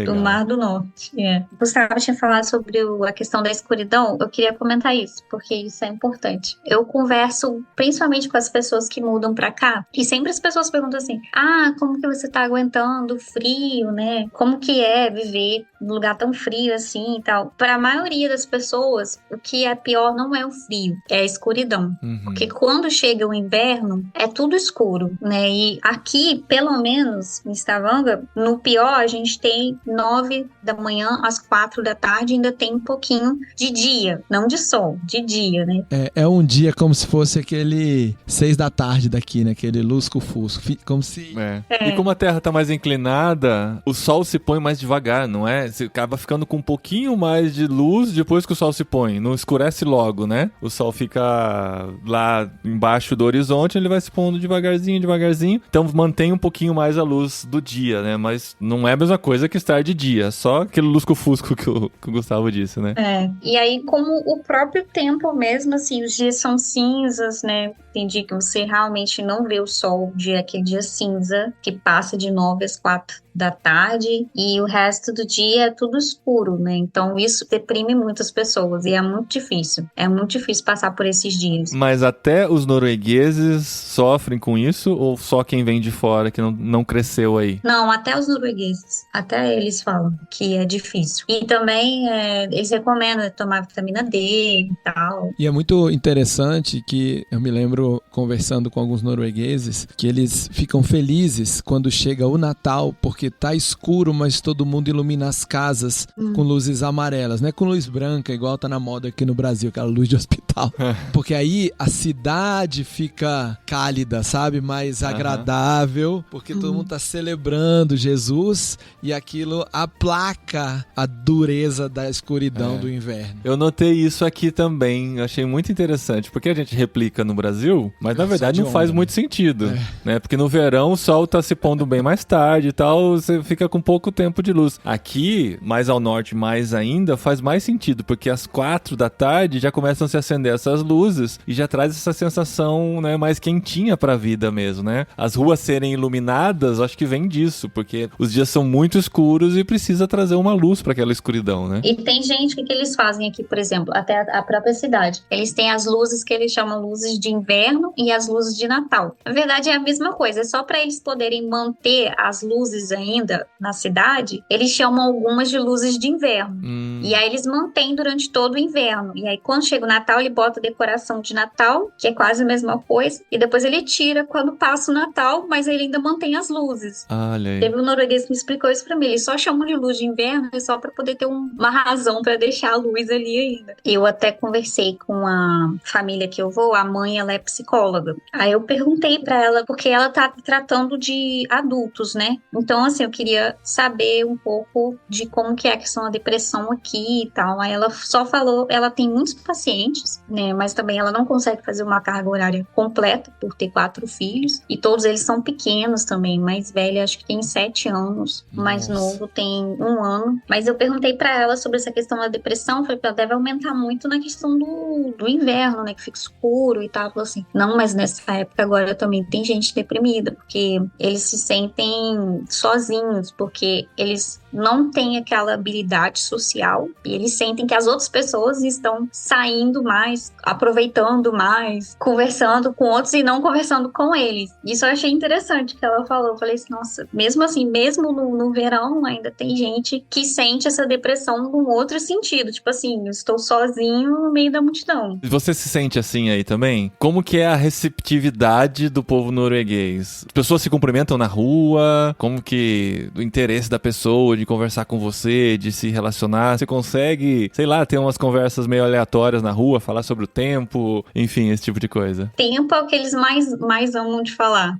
Do Mar do Norte. Gustavo tinha falado sobre a questão da escuridão. Eu queria comentar isso, porque isso é importante. Eu converso principalmente com as pessoas que mudam pra cá, e sempre as pessoas perguntam assim: como que você tá aguentando o frio, né? Como que é viver num lugar tão frio assim e tal? Para a maioria das pessoas, o que é pior não é o frio, é a escuridão. Porque quando chega o inverno, é tudo escuro, né? E aqui, pelo menos em Stavanger, no pior, a gente tem 9 da manhã às 4 da tarde, ainda tem um pouquinho de dia, não de sol, de dia, né? É um dia como se fosse aquele 6 da tarde daqui, né? Aquele lusco-fusco, como se... E como a Terra tá mais inclinada, o sol se põe mais devagar, não é? Você acaba ficando com um pouquinho mais de luz depois que o sol se põe, não escurece logo, né? O sol fica lá embaixo do horizonte, ele vai se pondo devagarzinho, então mantém um pouquinho mais a luz do dia, né? Mas não é a mesma coisa que estar de dia, só aquele lusco-fusco que o Gustavo disse, né? E aí, como o próprio tempo mesmo, assim, os dias são cinzas, né? Tem dia que você realmente não vê o sol, aquele dia cinza, que passa de 9 às 4 da tarde, e o resto do dia é tudo escuro, né? Então isso deprime muitas pessoas, e é muito difícil passar por esses dias. Mas até os noruegueses sofrem com isso, ou só quem vem de fora que não cresceu aí? Não, até os noruegueses, até eles falam que é difícil. E também eles recomendam tomar vitamina D e tal. E é muito interessante que eu me lembro conversando com alguns noruegueses que eles ficam felizes quando chega o Natal, porque tá escuro, mas todo mundo ilumina as casas com luzes amarelas, não é com luz branca, igual tá na moda aqui no Brasil, aquela luz de hospital. Porque aí a cidade fica cálida, sabe? Mais agradável, porque todo mundo tá celebrando Jesus e aquilo aplaca a dureza da escuridão do inverno. Eu notei isso aqui também, achei muito interessante, porque a gente replica no Brasil, mas na verdade não faz muito sentido, né? Porque no verão o sol tá se pondo bem mais tarde e tal, você fica com pouco tempo de luz. Aqui, mais ao norte, mais ainda, faz mais sentido, porque às 4 da tarde já começam a se acender essas luzes e já traz essa sensação, né, mais quentinha pra vida mesmo, né? As ruas serem iluminadas, acho que vem disso, porque os dias são muito escuros e precisa trazer uma luz pra aquela escuridão, né? E tem gente, o que eles fazem aqui, por exemplo, até a própria cidade. Eles têm as luzes que eles chamam luzes de inverno e as luzes de Natal. Na verdade é a mesma coisa, é só pra eles poderem manter as luzes ainda na cidade, eles chamam algumas de luzes de inverno. E aí eles mantêm durante todo o inverno. E aí quando chega o Natal, ele bota a decoração de Natal, que é quase a mesma coisa, e depois ele tira quando passa o Natal, mas ele ainda mantém as luzes. Olha aí. Teve o norueguês me explicou isso pra mim. Eles só chamam de luz de inverno só pra poder ter uma razão pra deixar a luz ali ainda. Eu até conversei com a família que eu vou, a mãe, ela é psicóloga. Aí eu perguntei pra ela, porque ela tá tratando de adultos, né? Então, assim, eu queria saber um pouco de como que é a questão da depressão aqui e tal. Aí ela só falou, ela tem muitos pacientes, né? Mas também ela não consegue fazer uma carga horária completa por ter 4 filhos. E todos eles são pequenos também. Mais velha, acho que tem 7 anos. Mais novo tem 1 ano. Mas eu perguntei pra ela sobre essa questão da depressão. Falei, ela deve aumentar muito na questão do inverno, né? Que fica escuro e tal. Falou assim, não, mas nessa época agora também tem gente deprimida. Porque eles se sentem sozinhos. Porque eles não têm aquela habilidade social. E eles sentem que as outras pessoas estão saindo mais, aproveitando mais, conversando com outros e não conversando com eles. Isso eu achei interessante que ela falou. Eu falei assim, nossa, mesmo assim, mesmo no verão, ainda tem gente que sente essa depressão num outro sentido. Tipo assim, eu estou sozinho no meio da multidão. Você se sente assim aí também? Como que é a receptividade do povo norueguês? As pessoas se cumprimentam na rua? Como que o interesse da pessoa de conversar com você, de se relacionar? Você consegue, sei lá, ter umas conversas meio aleatórias na rua, falar sobre o tempo, enfim, esse tipo de coisa? Tempo é o que eles mais amam de falar.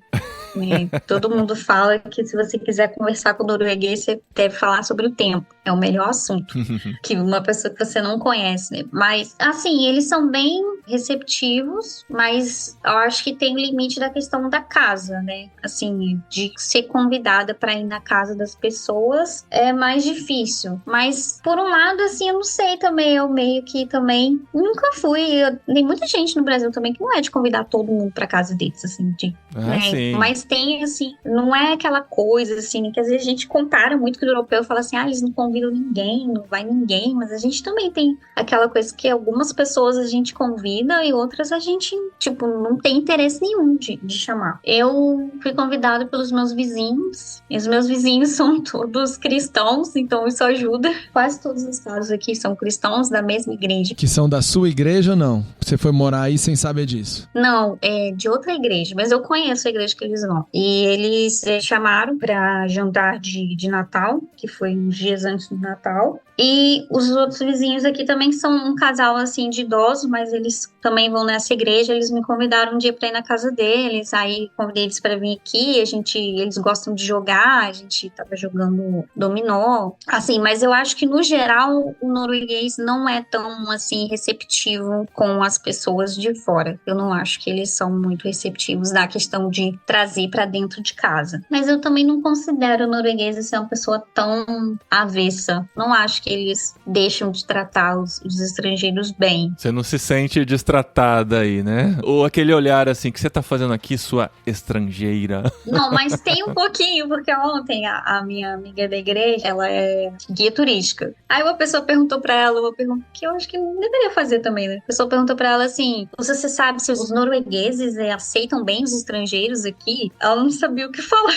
Todo mundo fala que se você quiser conversar com o norueguês, você deve falar sobre o tempo. É o melhor assunto que uma pessoa que você não conhece, né? Mas, assim, eles são bem receptivos, mas eu acho que tem o limite da questão da casa, né? Assim, de ser convidada para ir na casa das pessoas é mais difícil. Mas, por um lado, assim, eu não sei também, eu meio que também nunca fui. Tem muita gente no Brasil também que não é de convidar todo mundo para casa deles, assim, né? Sim. Mas tem, assim, não é aquela coisa, assim, que às vezes a gente compara muito com o europeu, fala assim, eles não convidam ninguém, não vai ninguém, mas a gente também tem aquela coisa que algumas pessoas a gente convida e outras a gente, tipo, não tem interesse nenhum de chamar. Eu fui convidada pelos meus vizinhos, e os meus vizinhos são todos cristãos, então isso ajuda. Quase todos os casos aqui são cristãos da mesma igreja. Que são da sua igreja ou não? Você foi morar aí sem saber disso? Não, é de outra igreja, mas eu conheço a igreja que eles vão. E eles chamaram para jantar de Natal, que foi uns dias antes do Natal. E os outros vizinhos aqui também são um casal, assim, de idosos, mas eles também vão nessa igreja. Eles me convidaram um dia para ir na casa deles, aí convidei eles para vir aqui. Eles gostam de jogar, a gente tava jogando dominó, assim, mas eu acho que no geral o norueguês não é tão, assim, receptivo com as pessoas de fora. Eu não acho que eles são muito receptivos na questão de trazer para dentro de casa. Mas eu também não considero o norueguês ser uma pessoa tão avessa. Não acho que eles deixam de tratar os estrangeiros bem. Você não se sente destratada aí, né? Ou aquele olhar assim, que você tá fazendo aqui, sua estrangeira? Não, mas tem um pouquinho, porque ontem a minha amiga da igreja, ela é guia turística. Aí uma pessoa perguntou pra ela uma pergunta que eu acho que não deveria fazer também, né? A pessoa perguntou pra ela assim, você sabe se os noruegueses aceitam bem os estrangeiros aqui? Ela não sabia o que falar.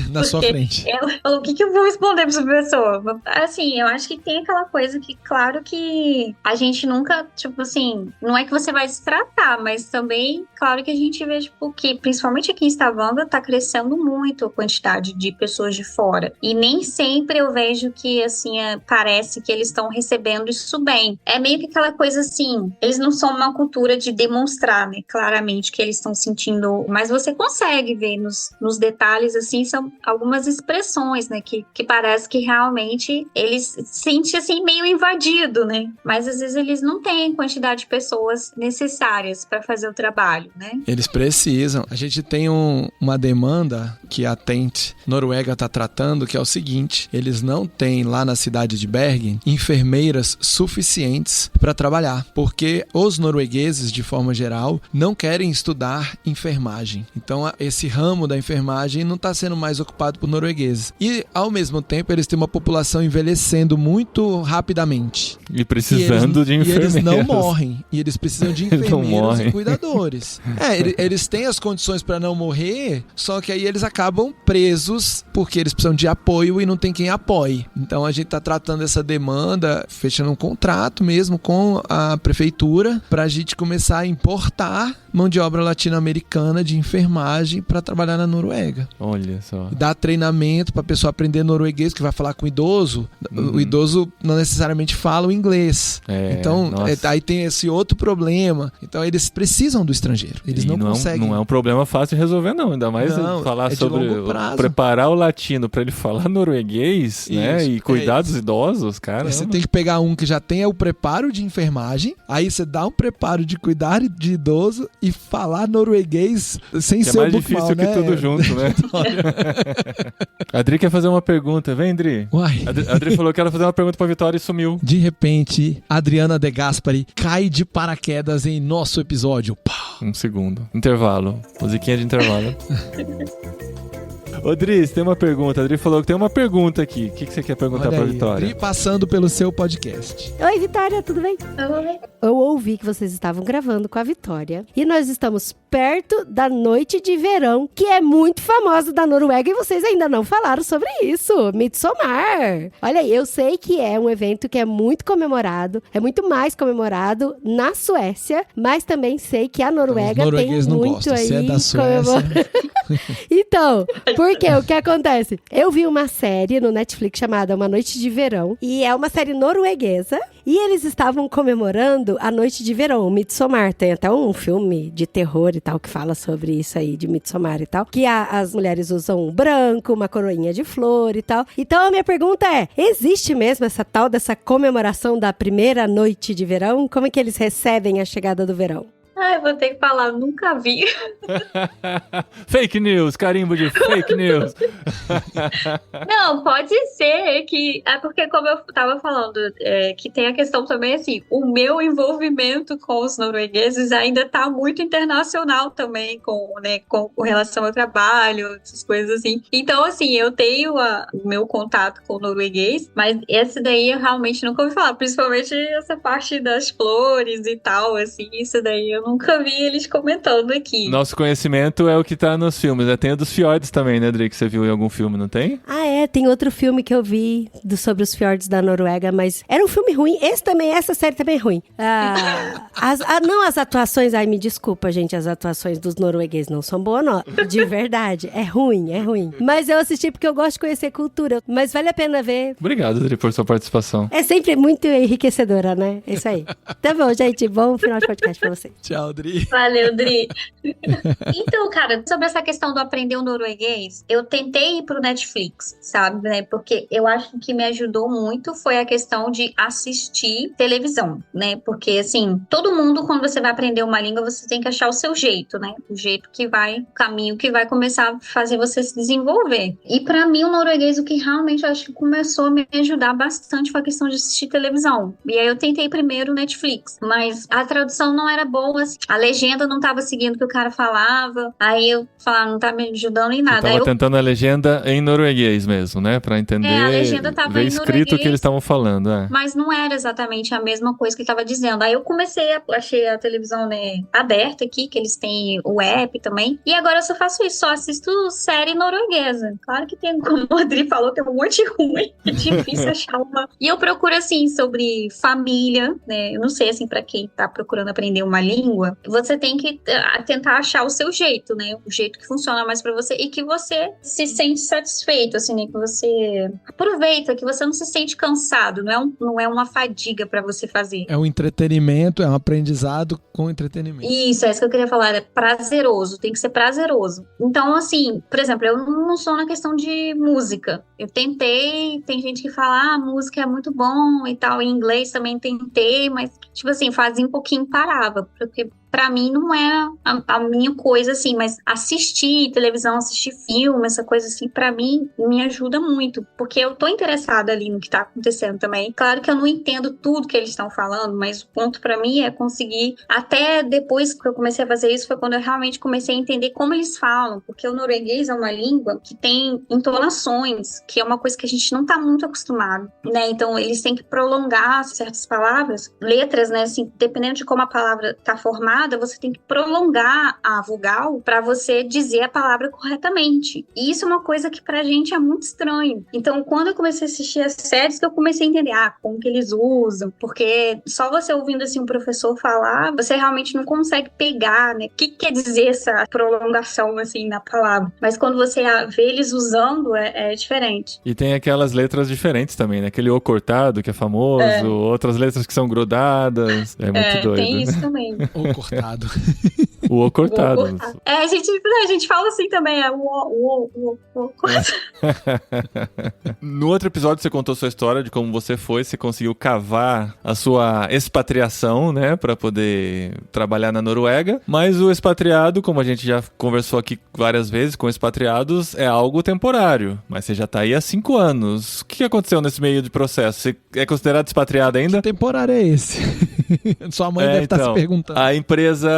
Na sua frente. Ela falou, o que eu vou responder pra essa pessoa? Assim, eu acho que tem aquela coisa que, claro que a gente nunca, tipo assim, não é que você vai se tratar, mas também, claro que a gente vê, tipo, que principalmente aqui em Stavanger tá crescendo muito a quantidade de pessoas de fora. E nem sempre eu vejo que, assim, parece que eles estão recebendo isso bem. É meio que aquela coisa assim, eles não são uma cultura de demonstrar, né, claramente que eles estão sentindo, mas você consegue ver nos detalhes, assim, são algumas expressões, né, que parece que realmente eles sentem, assim, meio invadido, né, mas às vezes eles não têm quantidade de pessoas necessárias para fazer o trabalho, né. Eles precisam. A gente tem uma demanda que a Tent Noruega está tratando, que é o seguinte, eles não têm lá na cidade de Bergen enfermeiras suficientes para trabalhar, porque os noruegueses, de forma geral, não querem estudar enfermagem. Então, esse ramo da enfermagem não está sendo mais ocupado por noruegueses. E, ao mesmo tempo, eles têm uma população envelhecida envelhecendo muito rapidamente. E precisando de enfermeiros. E eles não morrem. E eles precisam de enfermeiros e cuidadores. Eles têm as condições para não morrer, só que aí eles acabam presos porque eles precisam de apoio e não tem quem apoie. Então a gente tá tratando essa demanda, fechando um contrato mesmo com a prefeitura pra gente começar a importar mão de obra latino-americana de enfermagem para trabalhar na Noruega. Olha só. Dar treinamento pra pessoa aprender norueguês, que vai falar com o idoso. O idoso não necessariamente fala o inglês. Então, aí tem esse outro problema. Então, eles precisam do estrangeiro. Eles não conseguem. Não é um problema fácil de resolver, não. Ainda mais falar sobre preparar o latino para ele falar norueguês, né? E cuidar dos idosos, cara. Você tem que pegar um que já tenha o preparo de enfermagem, aí você dá um preparo de cuidar de idoso e falar norueguês sem ser o mais difícil que tudo junto, né? A Adri quer fazer uma pergunta. Vem, Adri. Uai. A Adri falou que ela ia fazer uma pergunta pra Vitória e sumiu. De repente, Adriana De Gaspari cai de paraquedas em nosso episódio. Pau. Um segundo. Intervalo. Musiquinha de intervalo. Ô, Dri, tem uma pergunta. A Adri falou que tem uma pergunta aqui. O que você quer perguntar pra Vitória? Adri passando pelo seu podcast. Oi, Vitória, tudo bem? Oi. Eu ouvi que vocês estavam gravando com a Vitória. E nós estamos perto da noite de verão, que é muito famosa da Noruega, e vocês ainda não falaram sobre isso. Midsommar. Olha aí, eu sei que é um evento que é muito comemorado, é muito mais comemorado na Suécia, mas também sei que a Noruega tem muito aí. Se é da Suécia. Então, porque o que acontece? Eu vi uma série no Netflix chamada Uma Noite de Verão, e é uma série norueguesa, e eles estavam comemorando a Noite de Verão, o Midsommar. Tem até um filme de terror e tal que fala sobre isso aí, de Midsommar e tal, que as mulheres usam um branco, uma coroinha de flor e tal. Então a minha pergunta é, existe mesmo essa tal dessa comemoração da primeira noite de verão? Como é que eles recebem a chegada do verão? Ai, vou ter que falar, nunca vi. Fake news, carimbo de fake news. Não, pode ser que... É porque, como eu tava falando, que tem a questão também, assim, o meu envolvimento com os noruegueses ainda tá muito internacional também, com relação ao trabalho, essas coisas assim. Então, assim, eu tenho o meu contato com o norueguês, mas esse daí eu realmente nunca ouvi falar, principalmente essa parte das flores e tal, assim, isso daí eu nunca vi eles comentando aqui. Nosso conhecimento é o que tá nos filmes, né? Tem o dos fiordes também, né, Adri? Que você viu em algum filme, não tem? Tem outro filme que eu vi sobre os fiordes da Noruega, mas era um filme ruim. Essa série também é ruim. As atuações, me desculpa, gente, as atuações dos noruegueses não são boas, não. De verdade, é ruim. Mas eu assisti porque eu gosto de conhecer cultura, mas vale a pena ver. Obrigado, Adri, por sua participação. É sempre muito enriquecedora, né? É isso aí. Tá bom, gente, bom final de podcast pra vocês. Tchau, Dri. Valeu, Dri. Então, cara, sobre essa questão do aprender o norueguês, eu tentei ir pro Netflix, sabe, né? Porque eu acho que o que me ajudou muito foi a questão de assistir televisão, né? Porque, assim, todo mundo, quando você vai aprender uma língua, você tem que achar o seu jeito, né? O jeito que vai, o caminho que vai começar a fazer você se desenvolver. E pra mim, o norueguês, o que realmente eu acho que começou a me ajudar bastante foi a questão de assistir televisão. E aí eu tentei primeiro o Netflix, mas a tradução não era boa, assim, a legenda não tava seguindo o que o cara falava, aí eu falava, não tá me ajudando em nada. Você tava tentando a legenda em norueguês mesmo, né? Pra entender, a legenda tava ver em escrito norueguês, o que eles estavam falando, mas não era exatamente a mesma coisa que ele tava dizendo. Aí eu achei a televisão, né, aberta aqui, que eles têm o app também, e agora eu só faço isso, só assisto série norueguesa. Claro que tem, como o Adri falou, tem um monte ruim, é difícil achar uma. E eu procuro, assim, sobre família, né, eu não sei, assim, pra quem tá procurando aprender uma língua, você tem que tentar achar o seu jeito, né, o jeito que funciona mais pra você e que você se sente satisfeito, assim, né, que você aproveita, que você não se sente cansado, não é uma fadiga pra você fazer. É um entretenimento, é um aprendizado com entretenimento. Isso, é isso que eu queria falar, é prazeroso, tem que ser prazeroso. Então, assim, por exemplo, eu não sou na questão de música. Eu tentei, tem gente que fala, a música é muito bom e tal, em inglês também tentei, mas, tipo assim, fazia um pouquinho, parava, porque pra mim não é a minha coisa, assim, mas assistir televisão, assistir filme, essa coisa assim, pra mim, me ajuda muito, porque eu tô interessada ali no que tá acontecendo também. Claro que eu não entendo tudo que eles estão falando, mas o ponto pra mim é conseguir, até depois que eu comecei a fazer isso, foi quando eu realmente comecei a entender como eles falam, porque o norueguês é uma língua que tem entonações, que é uma coisa que a gente não tá muito acostumado, né? Então, eles têm que prolongar certas palavras, letras, né? Assim, dependendo de como a palavra tá formada, você tem que prolongar a vogal para você dizer a palavra corretamente. E isso é uma coisa que pra gente é muito estranho. Então, quando eu comecei a assistir as séries, que eu comecei a entender, como que eles usam, porque só você ouvindo, assim, um professor falar, você realmente não consegue pegar, né? O que quer dizer essa prolongação, assim, na palavra. Mas quando você vê eles usando, é diferente. E tem aquelas letras diferentes também, né? Aquele O cortado, que é famoso, outras letras que são grudadas. É muito doido. Tem isso também. Ou cortado. O O cortado. A gente fala assim também, o cortado. No outro episódio você contou sua história de como você conseguiu cavar a sua expatriação, né? Pra poder trabalhar na Noruega. Mas o expatriado, como a gente já conversou aqui várias vezes com expatriados, é algo temporário. Mas você já tá aí há 5 anos. O que aconteceu nesse meio de processo? Você é considerado expatriado ainda? Que temporário é esse? Sua mãe deve estar se perguntando. A empresa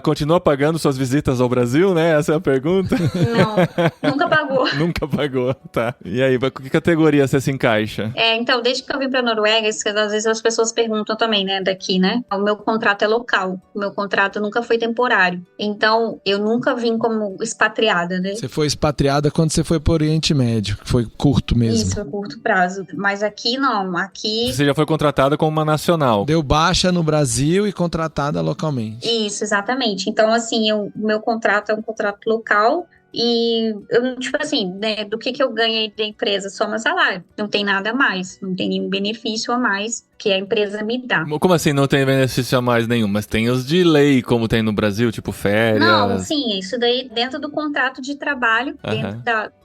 continua pagando suas visitas ao Brasil, né? Essa é a pergunta. Não, nunca pagou. Nunca pagou, tá. E aí, com que categoria você se encaixa? Então, desde que eu vim pra Noruega, isso que às vezes as pessoas perguntam também, né, daqui, né? O meu contrato é local. O meu contrato nunca foi temporário. Então, eu nunca vim como expatriada, né? Você foi expatriada quando você foi pro Oriente Médio, que foi curto mesmo. Isso, foi curto prazo. Mas aqui não, aqui... Você já foi contratada como uma nacional. Deu baixa no Brasil e contratada localmente. Isso, exatamente. Então, assim, o meu contrato é um contrato local. E eu, tipo assim, né, do que eu ganhei da empresa? Só meu salário. Não tem nada a mais. Não tem nenhum benefício a mais que a empresa me dá. Como assim não tem benefício a mais nenhum? Mas tem os de lei, como tem no Brasil, tipo férias? Não, sim, isso daí dentro do contrato de trabalho,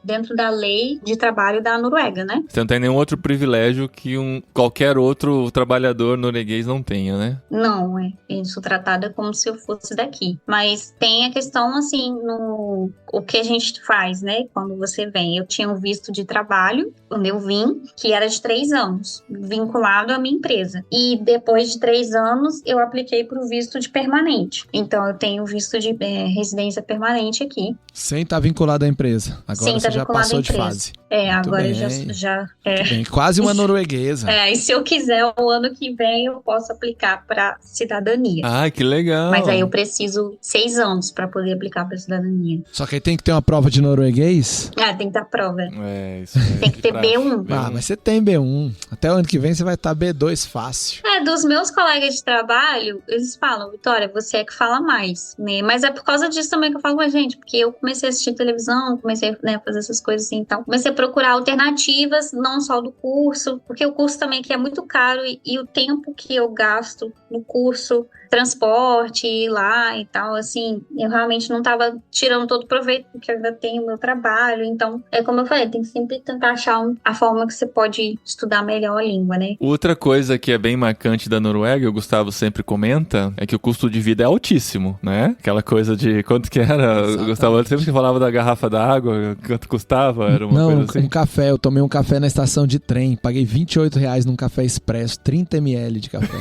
dentro da lei de trabalho da Noruega, né? Você não tem nenhum outro privilégio que qualquer outro trabalhador norueguês não tenha, né? Não, eu sou tratada como se eu fosse daqui. Mas tem a questão, assim, o que a gente faz, né? Quando você vem. Eu tinha um visto de trabalho, quando eu vim, que era de 3 anos, vinculado à minha empresa. E depois de 3 anos, eu apliquei para o visto de permanente. Então, eu tenho visto de residência permanente aqui. Sem estar vinculado à empresa. Agora você já passou de fase. Agora bem. já Bem, quase uma norueguesa. E se eu quiser, o ano que vem, eu posso aplicar para cidadania. Ah, que legal. Mas aí eu preciso 6 anos para poder aplicar para cidadania. Só que aí tem que ter uma prova de norueguês? Tem que ter prova. Isso aí. Tem que ter B1. Mas você tem B1. Até o ano que vem você vai estar B2 fácil. Dos meus colegas de trabalho, eles falam, Vitória, você é que fala mais, né? Mas é por causa disso também que eu falo com a gente, porque eu comecei a assistir televisão, comecei a fazer essas coisas assim e tal. Comecei a procurar alternativas, não só do curso, porque o curso também que é muito caro e o tempo que eu gasto no curso, transporte, ir lá e tal, assim, eu realmente não tava tirando todo o proveito, porque eu ainda tenho o meu trabalho, então, como eu falei, tem que sempre tentar achar a forma que você pode estudar melhor a língua, né? Outra coisa que é bem marcante da Noruega, o Gustavo sempre comenta, é que o custo de vida é altíssimo, né? Aquela coisa de quanto que era, o Gustavo sempre que falava da garrafa d'água, quanto custava, era uma coisa assim. Um café, eu tomei um café na estação de trem, paguei R$28 num café expresso, 30 ml de café.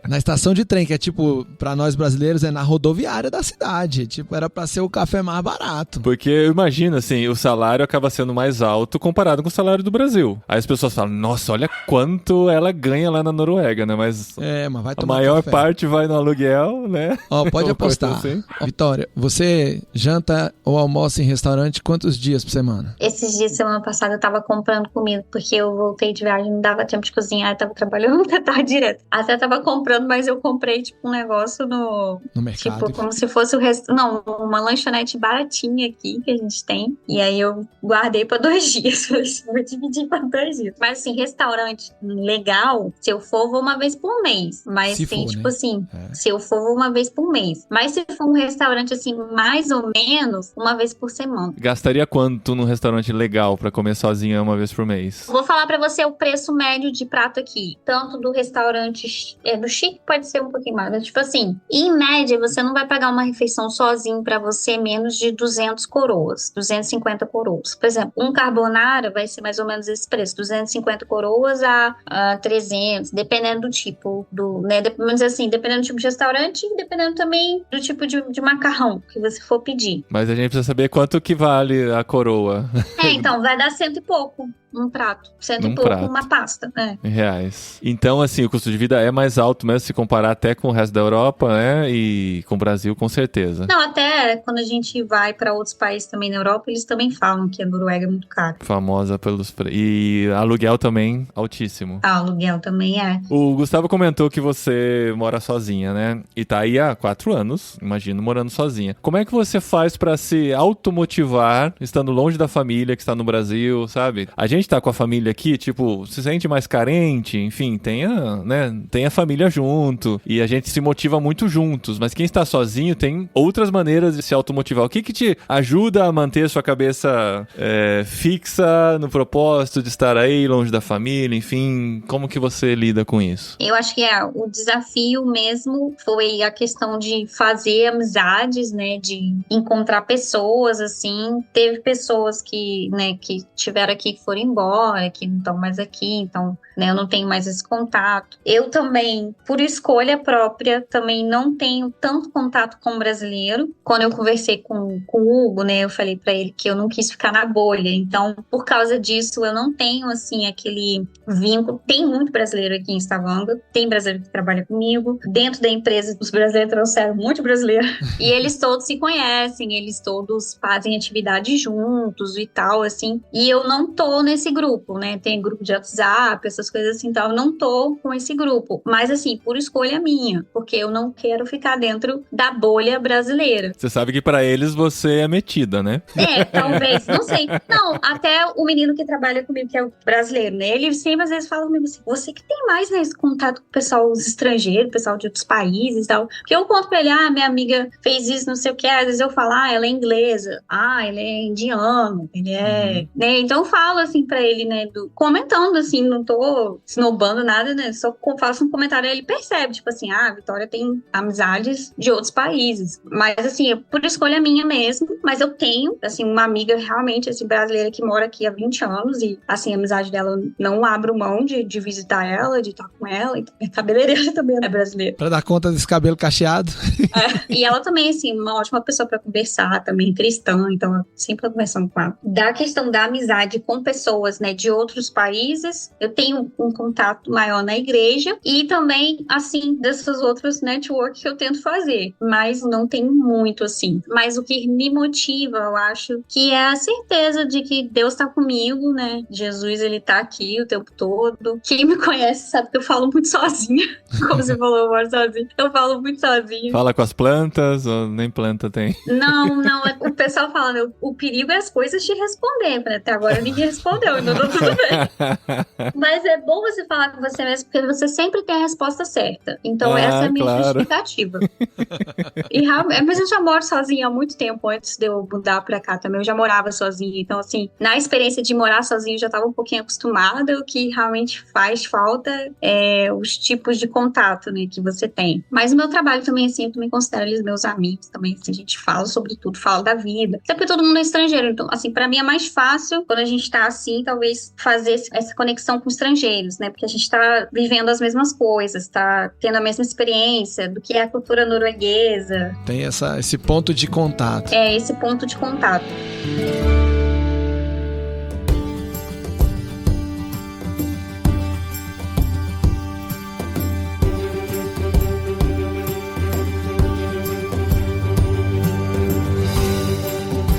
Na estação de trem, que é tipo, pra nós brasileiros, é na rodoviária da cidade. Tipo, era pra ser o café mais barato. Porque imagina, assim, o salário acaba sendo mais alto comparado com o salário do Brasil. Aí as pessoas falam, nossa, olha quanto ela ganha lá na Noruega, né? Mas vai tomar a maior café. Parte vai no aluguel, né? Pode apostar. Assim. Vitória, você janta ou almoça em restaurante quantos dias por semana? Esses dias, semana passada, eu tava comprando comida, porque eu voltei de viagem, não dava tempo de cozinhar, eu tava trabalhando até tarde direto. Até tava comprando, mas eu comprei, tipo, um negócio no mercado. Tipo, como se fosse uma lanchonete baratinha aqui que a gente tem. E aí eu guardei pra 2 dias. Vou dividir pra 2 dias. Mas, assim, restaurante legal, se eu for, vou uma vez por mês. Mas se tem, for, tipo né? assim, se eu for, vou uma vez por mês. Mas se for um restaurante, assim, mais ou menos, uma vez por semana. Gastaria quanto num restaurante legal pra comer sozinha uma vez por mês? Vou falar pra você o preço médio de prato aqui. Tanto do restaurante do chique, pode pode ser um pouquinho mais. Mas, tipo assim, em média, você não vai pagar uma refeição sozinho pra você menos de 200 coroas, 250 coroas. Por exemplo, um carbonara vai ser mais ou menos esse preço, 250 coroas a 300, dependendo do tipo, né? Vamos dizer assim, dependendo do tipo de restaurante e dependendo também do tipo de macarrão que você for pedir. Mas a gente precisa saber quanto que vale a coroa. Então, vai dar 100 e pouco um prato. 100 e pouco prato. uma pasta. Em reais. Então, assim, o custo de vida é mais alto mesmo, se comparar até com o resto da Europa, né? E com o Brasil, com certeza. Não, até quando a gente vai para outros países também na Europa, eles também falam que a Noruega é muito cara. Famosa pelos preços. E aluguel também altíssimo. Aluguel também é. O Gustavo comentou que você mora sozinha, né? E tá aí há 4 anos, imagino, morando sozinha. Como é que você faz pra se automotivar, estando longe da família que está no Brasil, sabe? A gente tá com a família aqui, tipo, se sente mais carente, enfim, tem a família junto, e a gente se motiva muito juntos, mas quem está sozinho tem outras maneiras de se automotivar. O que te ajuda a manter sua cabeça fixa no propósito de estar aí, longe da família, enfim, como que você lida com isso? Eu acho que o desafio mesmo foi a questão de fazer amizades, né, de encontrar pessoas, assim. Teve pessoas que, né, que tiveram aqui que foram embora, que não estão mais aqui, então, né, eu não tenho mais esse contato. Eu também, por escolha própria, também não tenho tanto contato com o brasileiro. Quando eu conversei com o Hugo, né, eu falei pra ele que eu não quis ficar na bolha, então, por causa disso, eu não tenho, assim, aquele vínculo. Tem muito brasileiro aqui em Stavanger, tem brasileiro que trabalha comigo. Dentro da empresa, os brasileiros trouxeram muito brasileiro. E eles todos se conhecem, eles todos fazem atividade juntos e tal, assim. E eu não tô nesse grupo, né? Tem grupo de WhatsApp, essas coisas assim, então eu não tô com esse grupo. Mas, assim, por escolha minha, porque eu não quero ficar dentro da bolha brasileira. Você sabe que pra eles você é metida, né? Talvez, não sei. Não, até o menino que trabalha comigo, que é o brasileiro, né? Ele sempre às vezes fala comigo assim, você que tem mais, né, esse contato com o pessoal estrangeiro, pessoal de outros países e tal. Porque eu conto pra ele, minha amiga fez isso, não sei o que, às vezes eu falo, ela é inglesa, ele é indiano, ele é... Né? Então eu falo assim pra ele, né, comentando assim, não tô snobando nada, né, só faço um comentário e ele percebe, tipo assim, a Vitória tem amizades de outros países. Mas assim, é por escolha minha mesmo, mas eu tenho, assim, uma amiga realmente, assim, brasileira que mora aqui há 20 anos e, assim, a amizade dela, não abro mão de visitar ela, de estar com ela, e cabeleireira também é brasileira. Pra dar conta desse cabelo cacheado. E ela também, assim, uma ótima pessoa pra conversar, também cristã, então eu sempre tô conversando com ela. Da questão da amizade com pessoas, né, de outros países, eu tenho um contato maior na igreja e também, assim, dessas outras networks que eu tento fazer, mas não tenho muito, assim. Mas o que me motiva, eu acho, que é a certeza de que Deus tá comigo, né, Jesus, ele tá aqui o tempo todo. Quem me conhece sabe que eu falo muito sozinha, como você falou, eu moro sozinha. Eu falo muito sozinha. Fala com as plantas ou nem planta tem? Não, o pessoal fala, né, o perigo é as coisas te responder, né? Até agora ninguém respondeu, então tá tudo bem. Mas é bom você falar com você mesmo, porque você sempre tem a resposta certa. Então essa é a minha justificativa. Mas eu já moro sozinha há muito tempo, antes de eu mudar pra cá também, eu já morava sozinha. Então, assim, na experiência de morar sozinha, eu já tava um pouquinho acostumada. O que realmente faz falta é os tipos de contato, né, que você tem. Mas o meu trabalho também, assim, eu também considero eles meus amigos também, assim, a gente fala sobre tudo, fala da vida. Até porque todo mundo é estrangeiro, então, assim, pra mim é mais fácil, quando a gente tá assim, talvez fazer essa conexão com estrangeiros, né, porque a gente tá vivendo as mesmas coisas, tá tendo a mesma experiência do que é a cultura norueguesa. Tem esse ponto de contato. Esse ponto de contato.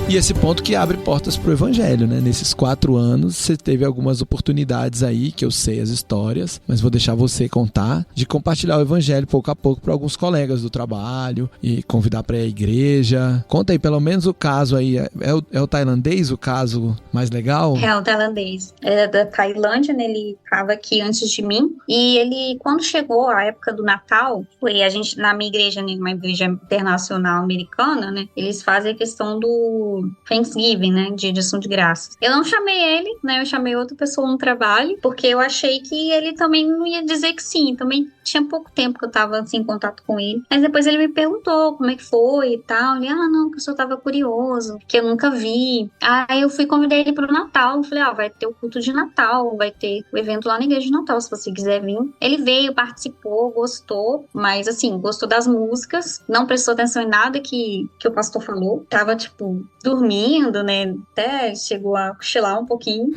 E esse ponto que abre portas pro evangelho, né? Nesses 4 anos, você teve algumas oportunidades aí, que eu sei as histórias, mas vou deixar você contar, de compartilhar o evangelho pouco a pouco para alguns colegas do trabalho e convidar para ir à igreja. Conta aí, pelo menos o caso aí. É o tailandês o caso mais legal? É o tailandês. É da Tailândia, né? Ele estava aqui antes de mim. E ele, quando chegou a época do Natal, a gente, na minha igreja, né, uma igreja internacional americana, né? Eles fazem a questão do Thanksgiving, né? Dia de Ação de Graças. Eu não chamei ele, né? Eu chamei outra pessoa no trabalho, porque eu achei que ele também não ia dizer que sim. Também tinha pouco tempo que eu tava assim, em contato com ele. Mas depois ele me perguntou como é que foi e tal. Ele, não, que eu só tava curioso, que eu nunca vi. Aí eu fui convidar ele pro Natal. Eu falei, vai ter o culto de Natal, vai ter o evento lá na igreja de Natal, se você quiser vir. Ele veio, participou, gostou, mas assim, gostou das músicas, não prestou atenção em nada que o pastor falou. Tava, tipo, dormindo, né? Até chegou a cochilar um pouquinho.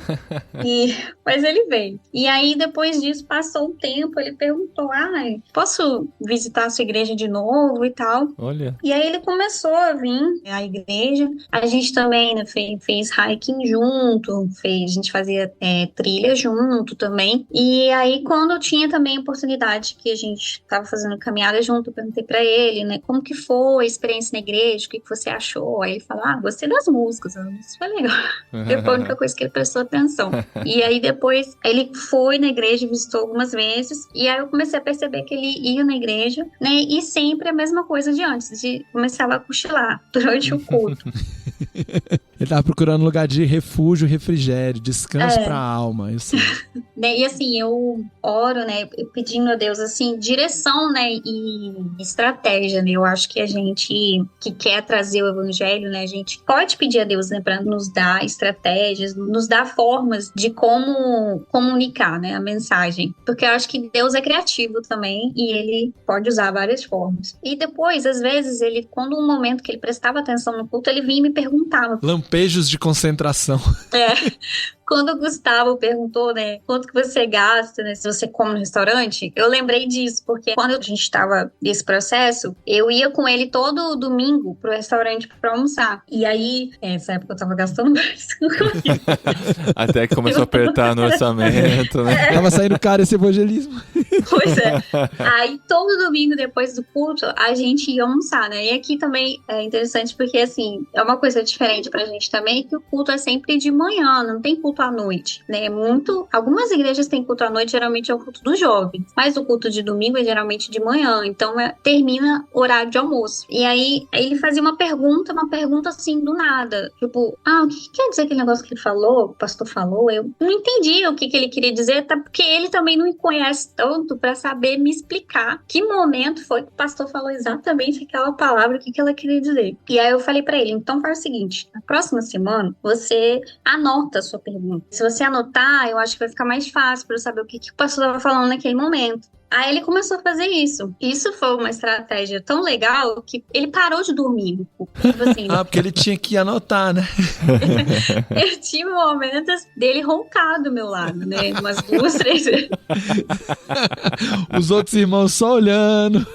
Mas ele veio. E aí, depois disso, passou um tempo, ele perguntou, posso visitar a sua igreja de novo e tal? Olha. E aí ele começou a vir à igreja. A gente também, né, fez hiking junto, a gente fazia trilha junto também. E aí, quando tinha também a oportunidade que a gente tava fazendo caminhada junto, eu perguntei pra ele, né, como que foi a experiência na igreja, o que você achou? Aí ele falou, gostei das músicas, isso foi legal. Foi a única coisa que ele prestou atenção. E aí depois ele foi na igreja, visitou algumas vezes, e aí eu comecei a perceber que ele ia na igreja, né, e sempre a mesma coisa de antes, de começava a cochilar durante o culto. Ele tava procurando lugar de refúgio, refrigério, descanso pra alma, assim. E assim, eu oro, né, pedindo a Deus, assim, direção, né, e estratégia, né, eu acho que a gente que quer trazer o evangelho, né, a gente pode pedir a Deus, né, pra nos dar estratégias, nos dar formas de como comunicar, né, a mensagem, porque eu acho que Deus é criativo também e ele pode usar várias formas. E depois, às vezes, quando um momento que ele prestava atenção no culto, ele vinha e me perguntava. Lampejos de concentração. Quando o Gustavo perguntou, né, quanto que você gasta, né, se você come no restaurante, eu lembrei disso, porque quando a gente tava nesse processo, eu ia com ele todo domingo pro restaurante pra almoçar. E aí, nessa época eu tava gastando mais. Até que começou a apertar no orçamento, né? Tava saindo caro esse evangelismo. Pois é. Aí, todo domingo, depois do culto, a gente ia almoçar, né? E aqui também é interessante porque, assim, é uma coisa diferente pra gente também, que o culto é sempre de manhã, não tem culto à noite, né? Algumas igrejas têm culto à noite, geralmente é o culto dos jovens, mas o culto de domingo é geralmente de manhã, então termina o horário de almoço. E aí ele fazia uma pergunta assim, do nada, tipo, o que quer dizer aquele negócio que ele falou, o pastor falou? Eu não entendi o que ele queria dizer, tá? Porque ele também não me conhece tanto pra saber me explicar que momento foi que o pastor falou exatamente aquela palavra, o que ela queria dizer. E aí eu falei pra ele, então faz o seguinte, na próxima semana você anota a sua pergunta. Se você anotar, eu acho que vai ficar mais fácil para eu saber o que o pastor estava falando naquele momento. Aí ele começou a fazer isso. Isso foi uma estratégia tão legal que ele parou de dormir. Tipo assim, porque ele tinha que anotar, né? Eu tive momentos dele roncar do meu lado, né? Umas 2, 3 vezes. Os outros irmãos só olhando.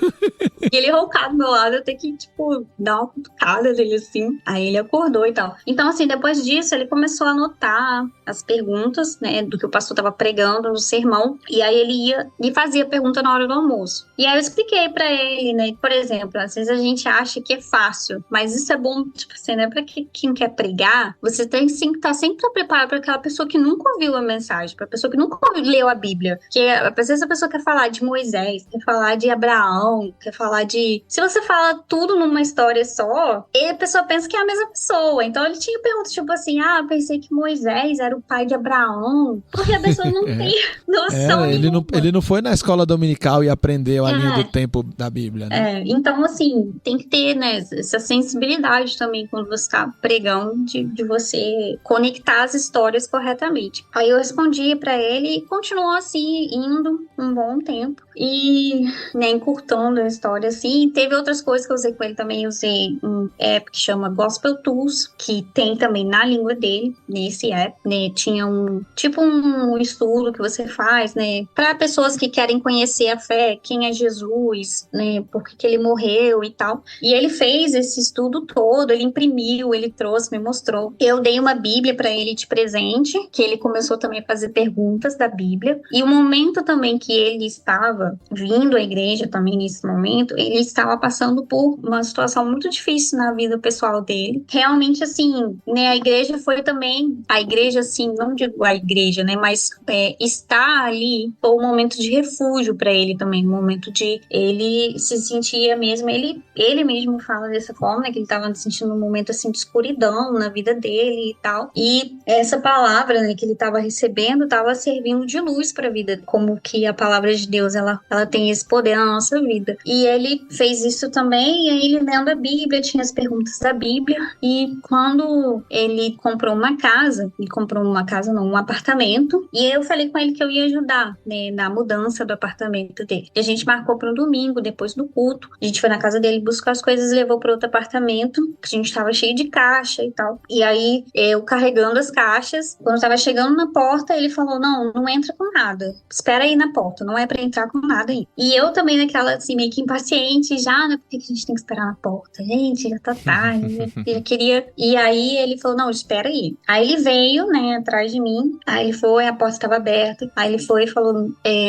E ele roncar do meu lado, eu tenho que, tipo, dar uma cutucada dele assim. Aí ele acordou e tal. Então, assim, depois disso, ele começou a anotar as perguntas, né? Do que o pastor tava pregando no sermão. E aí ele ia e fazia pergunta na hora do almoço. E aí eu expliquei pra ele, né? Por exemplo, às vezes a gente acha que é fácil, mas isso é bom, tipo assim, né? Pra quem quer pregar, você tem sim que estar sempre preparado pra aquela pessoa que nunca ouviu a mensagem, pra pessoa que nunca leu a Bíblia. Porque às vezes a pessoa quer falar de Moisés, quer falar de Abraão, quer falar de... Se você fala tudo numa história só, a pessoa pensa que é a mesma pessoa. Então ele tinha perguntas tipo assim, pensei que Moisés era o pai de Abraão. Porque a pessoa não tem noção nenhuma. Ele não foi na escola dominical e aprendeu a linha do tempo da Bíblia, né? Então, assim, tem que ter, né, essa sensibilidade também quando você tá pregando, de você conectar as histórias corretamente. Aí eu respondi pra ele e continuou assim, indo um bom tempo. E, né, encurtando a história, assim. Teve outras coisas que eu usei com ele também. Eu usei um app que chama Gospel Tools, que tem também na língua dele, nesse app, né? Tinha um estudo que você faz, né, para pessoas que querem conhecer a fé, quem é Jesus, né, por que ele morreu e tal. E ele fez esse estudo todo, ele imprimiu, ele trouxe, me mostrou. Eu dei uma Bíblia para ele de presente, que ele começou também a fazer perguntas da Bíblia. E o momento também que ele estava vindo à igreja também nesse momento, momento ele estava passando por uma situação muito difícil na vida pessoal dele. Realmente, assim, né, a igreja foi também, a igreja, assim, não digo a igreja, né, mas estar ali foi um momento de refúgio para ele também, um momento de ele se sentia mesmo, ele mesmo fala dessa forma, né, que ele estava se sentindo um momento, assim, de escuridão na vida dele e tal, e essa palavra, né, que ele estava recebendo, estava servindo de luz para a vida, como que a palavra de Deus, ela tem esse poder na nossa vida. E ele fez isso também, e aí ele lendo a Bíblia, tinha as perguntas da Bíblia, e quando ele comprou uma casa, não, um apartamento, e eu falei com ele que eu ia ajudar, né, na mudança do apartamento dele. E a gente marcou para um domingo, depois do culto, a gente foi na casa dele, buscar as coisas e levou para outro apartamento, que a gente tava cheio de caixa e tal. E aí, eu carregando as caixas, quando eu tava chegando na porta, ele falou, não entra com nada, espera aí na porta, não é para entrar com nada aí. E eu também naquela, assim, meio que impaciente já, né, por que a gente tem que esperar na porta? Gente, já tá tarde, né? Eu queria... E aí, ele falou, não, espera aí. Aí ele veio, né, atrás de mim, aí ele foi, a porta estava aberta, aí ele foi e falou,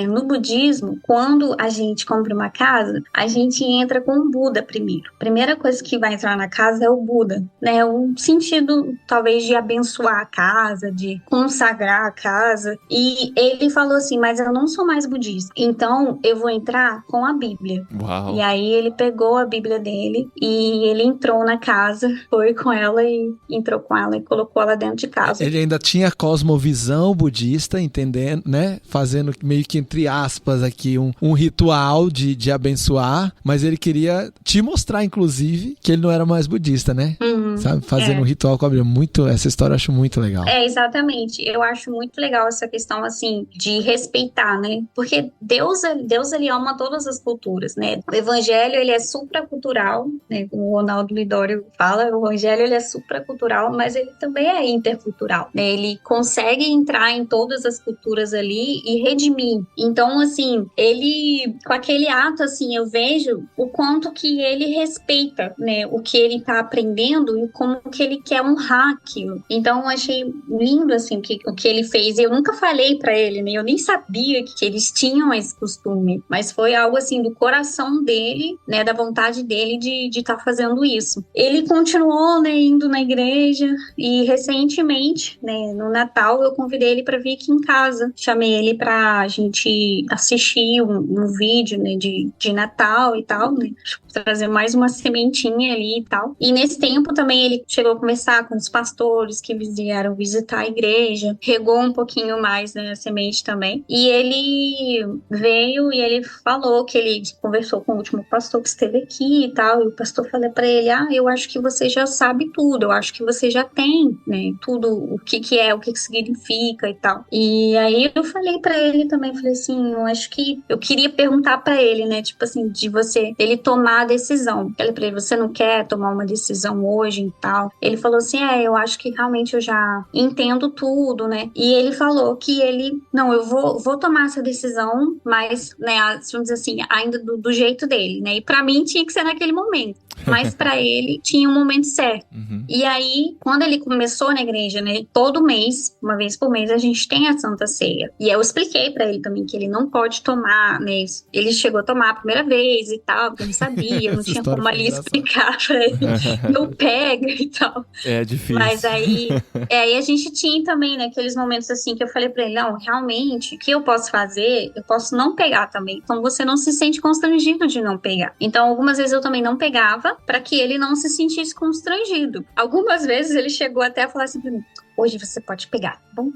no budismo, quando a gente compra uma casa, a gente entra com o Buda primeiro. A primeira coisa que vai entrar na casa é o Buda, né, um sentido, talvez, de abençoar a casa, de consagrar a casa, e ele falou assim, mas eu não sou mais budista, então eu vou entrar com a Bíblia. Uau. E aí ele pegou a Bíblia dele e ele entrou na casa, foi com ela e entrou com ela e colocou ela dentro de casa. Ele ainda tinha cosmovisão budista, entendendo, né? Fazendo meio que, entre aspas, aqui um ritual de abençoar, mas ele queria te mostrar, inclusive, que ele não era mais budista, né? Sabe? Fazendo um ritual com a Bíblia. Essa história eu acho muito legal. Exatamente. Eu acho muito legal essa questão, assim, de respeitar, né? Porque Deus ele ama todas as culturas, né? O evangelho, ele é supracultural, né? Como o Ronaldo Lidório fala, o evangelho, ele é supracultural, mas ele também é intercultural, né? Ele consegue entrar em todas as culturas ali e redimir. Então, assim, ele, com aquele ato, assim, eu vejo o quanto que ele respeita, né? O que ele tá aprendendo e como que ele quer honrar aquilo. Então, eu achei lindo, assim, o que ele fez. Eu nunca falei pra ele, né? Eu nem sabia que eles tinham esse costume, mas foi algo, assim, do coração dele, né? Da vontade dele de estar fazendo isso. Ele continuou, né? Indo na igreja e recentemente, né? No Natal, eu convidei ele pra vir aqui em casa. Chamei ele pra gente assistir um vídeo, né? De Natal e tal, né? Trazer mais uma sementinha ali e tal. E nesse tempo também ele chegou a conversar com os pastores que vieram visitar a igreja, regou um pouquinho mais, né, a semente também. E ele veio e ele falou que ele conversou com o último pastor que esteve aqui e tal, e o pastor falou pra ele, eu acho que você já sabe tudo, eu acho que você já tem, né, tudo, o que é, o que significa e tal. E aí eu falei pra ele também, falei assim, eu acho que eu queria perguntar pra ele, né, tipo assim, ele tomar a decisão. Eu falei pra ele, você não quer tomar uma decisão hoje e tal? Ele falou assim, eu acho que realmente eu já entendo tudo, né? E ele falou que eu vou tomar essa decisão, mas, né, vamos dizer assim, ainda do jeito dele, né? E pra mim tinha que ser naquele momento. Mas pra ele tinha um momento certo. E aí, quando ele começou na igreja, né? Todo mês, uma vez por mês, a gente tem a Santa Ceia. E eu expliquei pra ele também que ele não pode tomar, né? Ele chegou a tomar a primeira vez e tal, porque eu não sabia, não tinha como ali explicar pra ele. Não pega e tal. É difícil. Mas aí a gente tinha também, né? Aqueles momentos assim que eu falei pra ele, não, realmente, o que eu posso fazer? Eu posso não pegar também. Então você não se sente constrangido de não pegar. Então algumas vezes eu também não pegava, para que ele não se sentisse constrangido. Algumas vezes ele chegou até a falar assim pra mim, hoje você pode pegar, tá bom?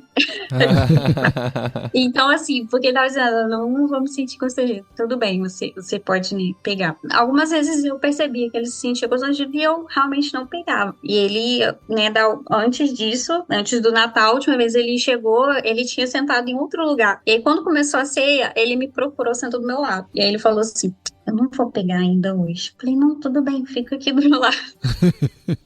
Então, assim, porque ele tava dizendo, não vou me sentir constrangido. Tudo bem, você pode, né, pegar. Algumas vezes eu percebia que ele se sentia constrangido e eu realmente não pegava. E ele, né, antes disso, antes do Natal, a última vez ele chegou, ele tinha sentado em outro lugar. E aí, quando começou a ceia, ele me procurou, sentou do meu lado. E aí ele falou assim, eu não vou pegar ainda hoje. Falei, não, tudo bem, fica aqui do meu lado.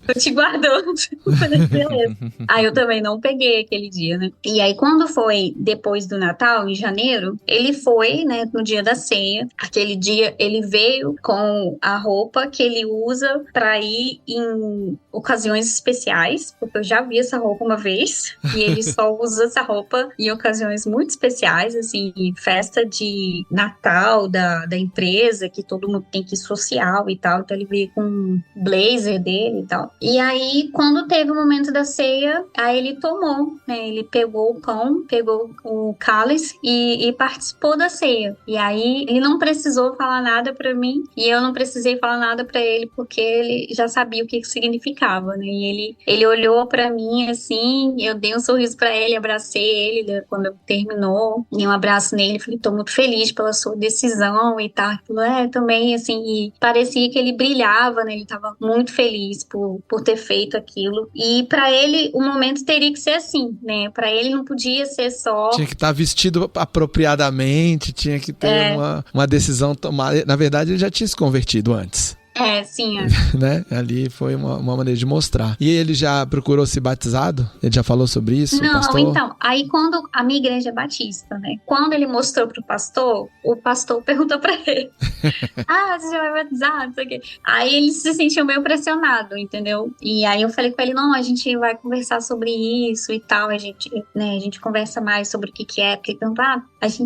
Tô te guardando. Falei, beleza. Aí eu também não peguei aquele dia, né? E aí, quando foi depois do Natal, em janeiro, ele foi, né, no dia da ceia. Aquele dia, ele veio com a roupa que ele usa pra ir em ocasiões especiais, porque eu já vi essa roupa uma vez, e ele só usa essa roupa em ocasiões muito especiais, assim, festa de Natal da empresa que todo mundo tem que ir social e tal, então ele veio com um blazer dele e tal. E aí, quando teve o momento da ceia, aí ele tomou, né, ele pegou o pão, pegou o cálice e participou da ceia. E aí, ele não precisou falar nada pra mim, e eu não precisei falar nada pra ele, porque ele já sabia o que significava, né, e ele olhou pra mim, assim, eu dei um sorriso pra ele, abracei ele quando terminou, dei um abraço nele, falei, tô muito feliz pela sua decisão e tal. Ele falou, também, assim, e parecia que ele brilhava, né, ele tava muito feliz por ter feito aquilo. E pra ele, o momento teria que ser assim, né, pra ele não podia ser só... Tinha que estar vestido apropriadamente, tinha que ter uma decisão tomada. Na verdade, ele já tinha se convertido antes. Sim. Né? Ali foi uma maneira de mostrar. E ele já procurou ser batizado? Ele já falou sobre isso? Não, pastor? Então, aí quando a minha igreja é batista, né? Quando ele mostrou pro pastor, o pastor perguntou pra ele: você já vai batizar? Não sei o quê. Aí ele se sentiu meio pressionado, entendeu? E aí eu falei com ele: não, a gente vai conversar sobre isso e tal. A gente conversa mais sobre o que é. Porque ele perguntou: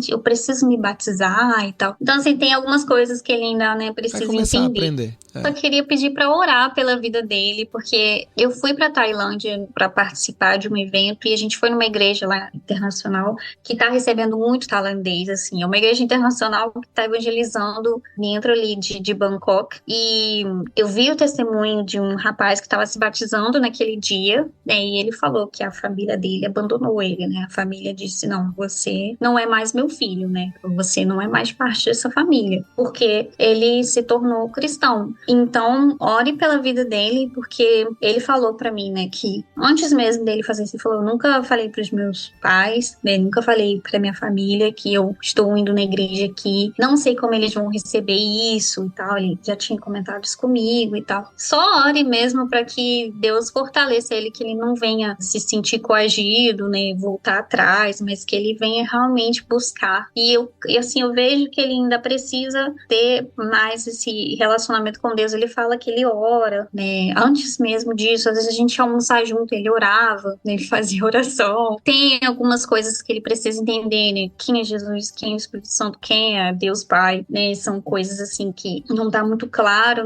eu preciso me batizar e tal. Então, assim, tem algumas coisas que ele ainda, né, precisa vai começar entender. A aprender. Só queria pedir pra orar pela vida dele, porque eu fui pra Tailândia pra participar de um evento e a gente foi numa igreja lá internacional que tá recebendo muito tailandês, assim. É uma igreja internacional que tá evangelizando dentro ali de Bangkok. E eu vi o testemunho de um rapaz que tava se batizando naquele dia, né? E ele falou que a família dele abandonou ele, né? A família disse: não, você não é mais meu filho, né? Você não é mais parte dessa família. Porque ele se tornou cristão. Então, ore pela vida dele, porque ele falou pra mim, né, que antes mesmo dele fazer isso, ele falou: eu nunca falei pros meus pais, né, nunca falei pra minha família que eu estou indo na igreja aqui, não sei como eles vão receber isso e tal. Ele já tinha comentado isso comigo e tal. Só ore mesmo pra que Deus fortaleça ele, que ele não venha se sentir coagido, né, voltar atrás, mas que ele venha realmente buscar. E assim, eu vejo que ele ainda precisa ter mais esse relacionamento com Deus. Ele fala que ele ora, né? Antes mesmo disso, às vezes a gente ia almoçar junto, ele orava, né? Ele fazia oração. Tem algumas coisas que ele precisa entender, né? Quem é Jesus, quem é o Espírito Santo, quem é Deus Pai, né? São coisas assim que não tá muito claro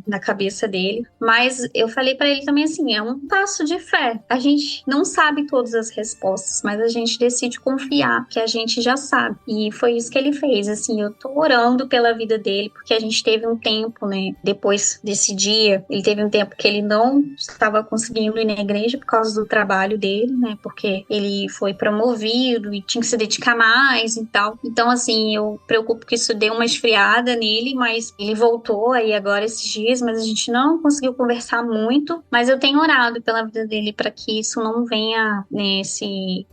na cabeça dele. Mas eu falei pra ele também assim, é um passo de fé. A gente não sabe todas as respostas, mas a gente decide confiar que a gente já sabe. E foi isso que ele fez, assim, eu tô orando pela vida dele, porque a gente teve um tempo, né? Depois desse dia, ele teve um tempo que ele não estava conseguindo ir na igreja por causa do trabalho dele, né? Porque ele foi promovido e tinha que se dedicar mais e tal. Então, assim, eu preocupo que isso deu uma esfriada nele, mas ele voltou aí agora esses dias, mas a gente não conseguiu conversar muito. Mas eu tenho orado pela vida dele para que isso não venha, né,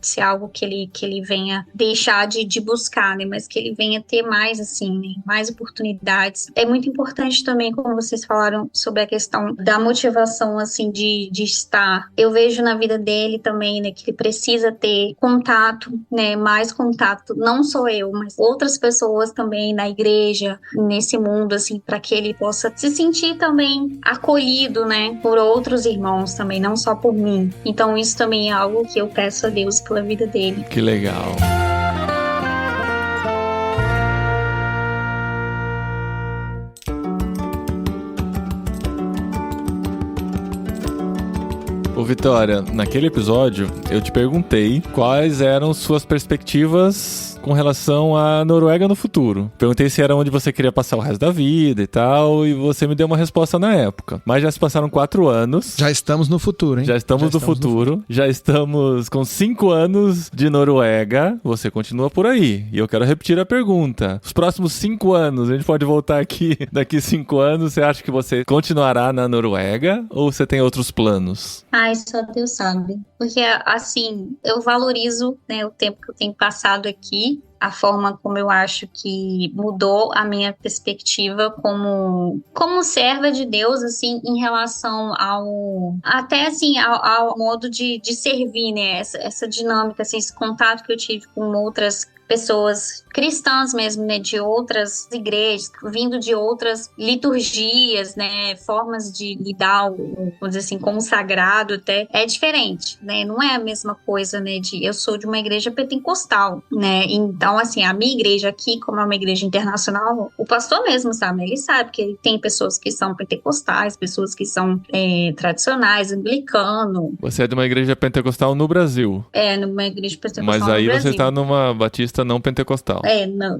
ser algo que ele venha deixar de buscar, né? Mas que ele venha ter mais, assim, né, mais oportunidades. É muito importante também, como vocês falaram sobre a questão da motivação, assim, de estar. Eu vejo na vida dele também, né, que ele precisa ter contato, né, mais contato, não só eu, mas outras pessoas também na igreja, nesse mundo, assim, para que ele possa se sentir também acolhido, né, por outros irmãos também, não só por mim. Então isso também é algo que eu peço a Deus pela vida dele. Que legal. Ô Vitória, naquele episódio eu te perguntei quais eram suas perspectivas com relação à Noruega no futuro. Perguntei se era onde você queria passar o resto da vida e tal, e você me deu uma resposta na época. Mas já se passaram 4 anos. Já estamos no futuro, hein? Já estamos no futuro. Já estamos com 5 anos de Noruega. Você continua por aí. E eu quero repetir a pergunta. Os próximos 5 anos, a gente pode voltar aqui daqui 5 anos, você acha que você continuará na Noruega ou você tem outros planos? Ai, só Deus sabe. Porque, assim, eu valorizo, né, o tempo que eu tenho passado aqui, a forma como eu acho que mudou a minha perspectiva como serva de Deus, assim, em relação até assim, ao modo de servir, né, essa dinâmica, assim, esse contato que eu tive com outras pessoas cristãs mesmo, né, de outras igrejas, vindo de outras liturgias, né, formas de lidar, vamos dizer assim, com o sagrado até, é diferente, né, não é a mesma coisa, né, eu sou de uma igreja pentecostal, né, então, assim, a minha igreja aqui, como é uma igreja internacional, o pastor mesmo sabe, ele sabe que tem pessoas que são pentecostais, pessoas que são tradicionais, anglicano. Você é de uma igreja pentecostal no Brasil. Numa igreja pentecostal mas aí no Brasil. Você está numa batista não pentecostal.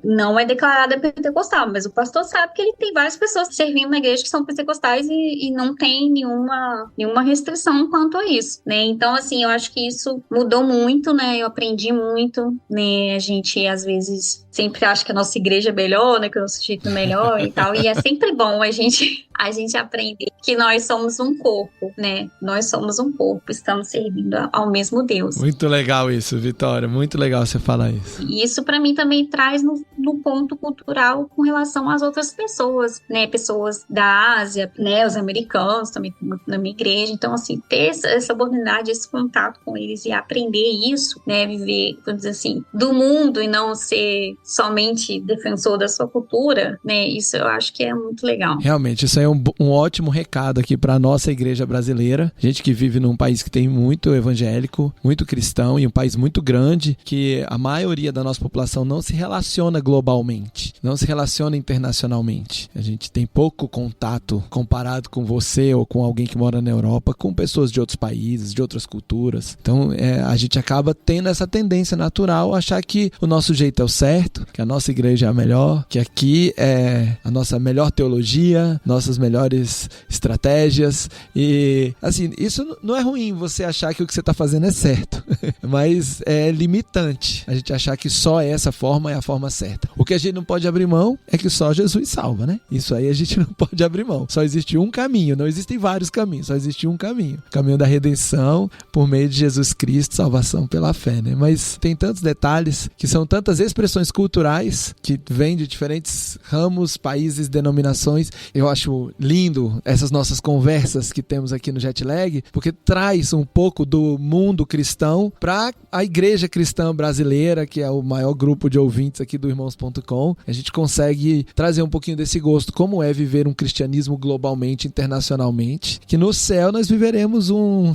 Não é declarada pentecostal, mas o pastor sabe que ele tem várias pessoas servindo na igreja que são pentecostais e não tem nenhuma restrição quanto a isso, né? Então, assim, eu acho que isso mudou muito, né? Eu aprendi muito, né? A gente, às vezes, sempre acha que a nossa igreja é melhor, né? Que o nosso jeito é melhor e tal. E é sempre bom a gente aprender que nós somos um corpo, né? Nós somos um corpo, estamos servindo ao mesmo Deus. Muito legal isso, Vitória. Muito legal você falar isso. E isso, para mim, também traz no ponto cultural com relação às outras pessoas, né? Pessoas da Ásia, né? Os americanos também na minha igreja. Então, assim, ter essa oportunidade, esse contato com eles e aprender isso, né? Viver, vamos dizer assim, do mundo e não ser somente defensor da sua cultura, né? Isso eu acho que é muito legal. Realmente, isso aí é um ótimo recado aqui para a nossa igreja brasileira. Gente que vive num país que tem muito evangélico, muito cristão e um país muito grande, que a maioria da nossa população não se relaciona globalmente, não se relaciona internacionalmente. A gente tem pouco contato comparado com você ou com alguém que mora na Europa, com pessoas de outros países, de outras culturas. Então, a gente acaba tendo essa tendência natural a achar que o nosso jeito é o certo, que a nossa igreja é a melhor, que aqui é a nossa melhor teologia, nossas melhores estratégias. E, assim, isso não é ruim, você achar que o que você está fazendo é certo, mas é limitante a gente achar que só essa forma é a forma certa. O que a gente não pode abrir mão é que só Jesus salva, né? Isso aí a gente não pode abrir mão. Só existe um caminho, não existem vários caminhos, só existe um caminho. O caminho da redenção por meio de Jesus Cristo, salvação pela fé, né? Mas tem tantos detalhes, que são tantas expressões culturais que vêm de diferentes ramos, países, denominações. Eu acho lindo essas nossas conversas que temos aqui no Jetlag, porque traz um pouco do mundo cristão para a igreja cristã brasileira, que é o maior grupo de ouvintes aqui do Irmãos.com. A gente consegue trazer um pouquinho desse gosto, como é viver um cristianismo globalmente, internacionalmente, que no céu nós viveremos um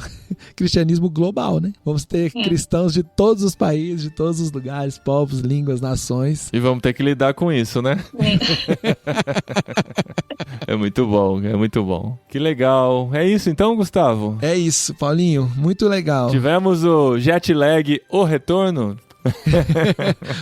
cristianismo global, né? Vamos ter cristãos de todos os países, de todos os lugares, povos, línguas, nações. E vamos ter que lidar com isso, né? É muito bom, é muito bom. Que legal. É isso então, Gustavo? É isso, Paulinho. Muito legal. Tivemos o Jetlag, o retorno.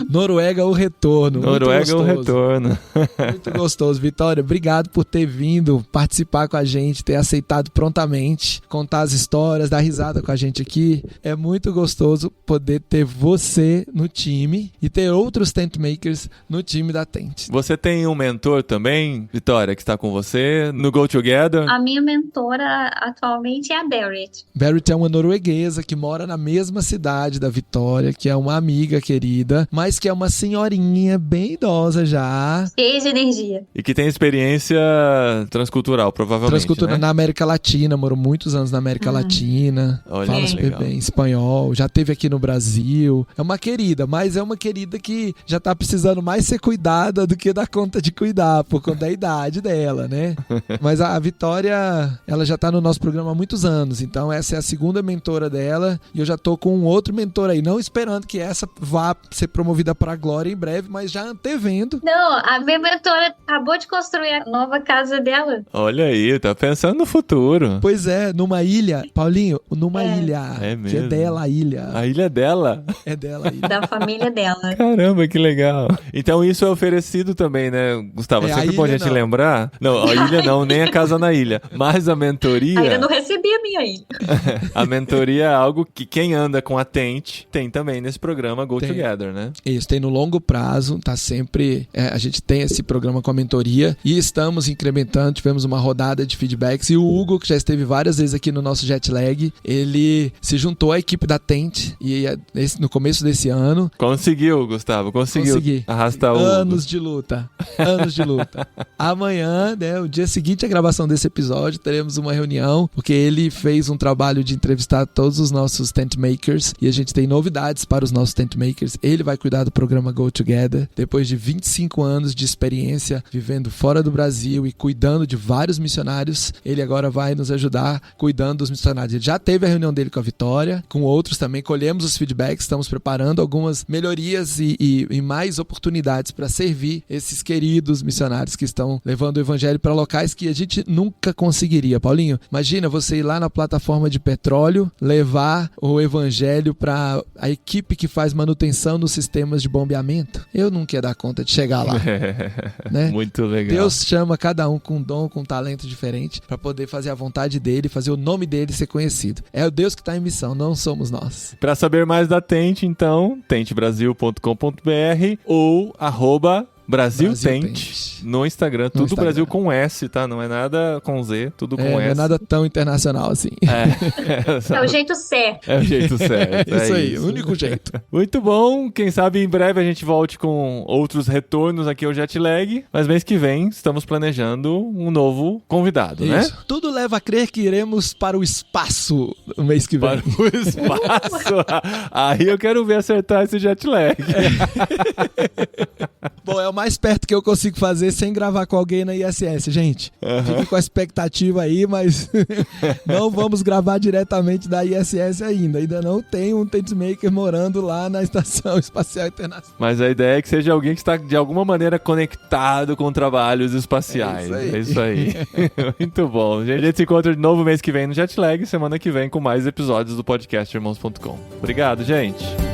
Noruega, o retorno. Noruega, o retorno. Muito gostoso. Vitória, obrigado por ter vindo participar com a gente, ter aceitado prontamente, contar as histórias, dar risada com a gente aqui. É muito gostoso poder ter você no time e ter outros tent makers no time da Tent. Você tem um mentor também, Vitória, que está com você no Go Together? A minha mentora atualmente é a Berit. Berit é uma norueguesa que mora na mesma cidade da Vitória, que é uma amiga querida, mas que é uma senhorinha bem idosa já. Cheia de energia. E que tem experiência transcultural, provavelmente, Transcultural, né? Na América Latina, morou muitos anos na América Latina. Olha, fala super legal. bem espanhol, já esteve aqui no Brasil. É uma querida, mas é uma querida que já tá precisando mais ser cuidada do que dar conta de cuidar, por conta da idade dela, né? Mas a Vitória, ela já tá no nosso programa há muitos anos, então essa é a segunda mentora dela, e eu já tô com um outro mentor aí, não esperando que essa vá ser promovida para a glória em breve, mas já antevendo. Não, a minha mentora acabou de construir a nova casa dela. Olha aí, tá pensando no futuro. Pois é, numa ilha, Paulinho, numa ilha. É mesmo. Que é dela a ilha. A ilha é dela? É dela a ilha. Da família dela. Caramba, que legal. Então isso é oferecido também, né, Gustavo? É, Sempre a bom a ilha gente não. lembrar. Não, a ilha não, nem a casa na ilha. Mas a mentoria... Ainda não recebi a minha ilha. A mentoria é algo que quem anda com a Tent tem também nesse programa Go Tem. Together, né? Isso, tem no longo prazo, tá sempre... a gente tem esse programa com a mentoria e estamos incrementando, tivemos uma rodada de feedbacks e o Hugo, que já esteve várias vezes aqui no nosso Jetlag, ele se juntou à equipe da Tent e no começo desse ano... Conseguiu, Gustavo, conseguiu. Consegui. Arrastar o... Anos de luta. Amanhã, né, o dia seguinte à gravação desse episódio, teremos uma reunião, porque ele fez um trabalho de entrevistar todos os nossos tent makers e a gente tem novidades para os nossos tent makers. Ele vai cuidar do programa Go Together. Depois de 25 anos de experiência vivendo fora do Brasil e cuidando de vários missionários, ele agora vai nos ajudar cuidando dos missionários. Ele já teve a reunião dele com a Vitória, com outros também, colhemos os feedbacks, estamos preparando algumas melhorias e mais oportunidades para servir esses queridos missionários que estão levando o evangelho para locais que a gente nunca conseguiria. Paulinho, imagina você ir lá na plataforma de petróleo, levar o evangelho para a equipe que faz manutenção nos sistemas de bombeamento. Eu nunca ia dar conta de chegar lá. Né? Muito legal. Deus chama cada um com um dom, com um talento diferente para poder fazer a vontade dele, fazer o nome dele ser conhecido. É o Deus que está em missão, não somos nós. Para saber mais da Tente, então, tentebrasil.com.br ou Brasil Tente no Instagram, tudo Instagram. Brasil com S, tá? Não é nada com Z, tudo com S. Não é nada tão internacional assim. É o jeito certo. É o jeito certo. Isso aí, o único jeito. Muito bom, quem sabe em breve a gente volte com outros retornos aqui ao Jetlag, mas mês que vem estamos planejando um novo convidado, Isso. né? Tudo leva a crer que iremos para o espaço no mês que vem. Para o espaço? Aí eu quero ver acertar esse Jetlag. Bom, é o mais perto que eu consigo fazer sem gravar com alguém na ISS, gente. Fique com a expectativa aí, mas não vamos gravar diretamente da ISS ainda. Ainda não tem um Tentmaker morando lá na Estação Espacial Internacional. Mas a ideia é que seja alguém que está de alguma maneira conectado com trabalhos espaciais. É isso aí. Muito bom. A gente se encontra de novo mês que vem no Jetlag, semana que vem com mais episódios do podcast irmãos.com. Obrigado, gente.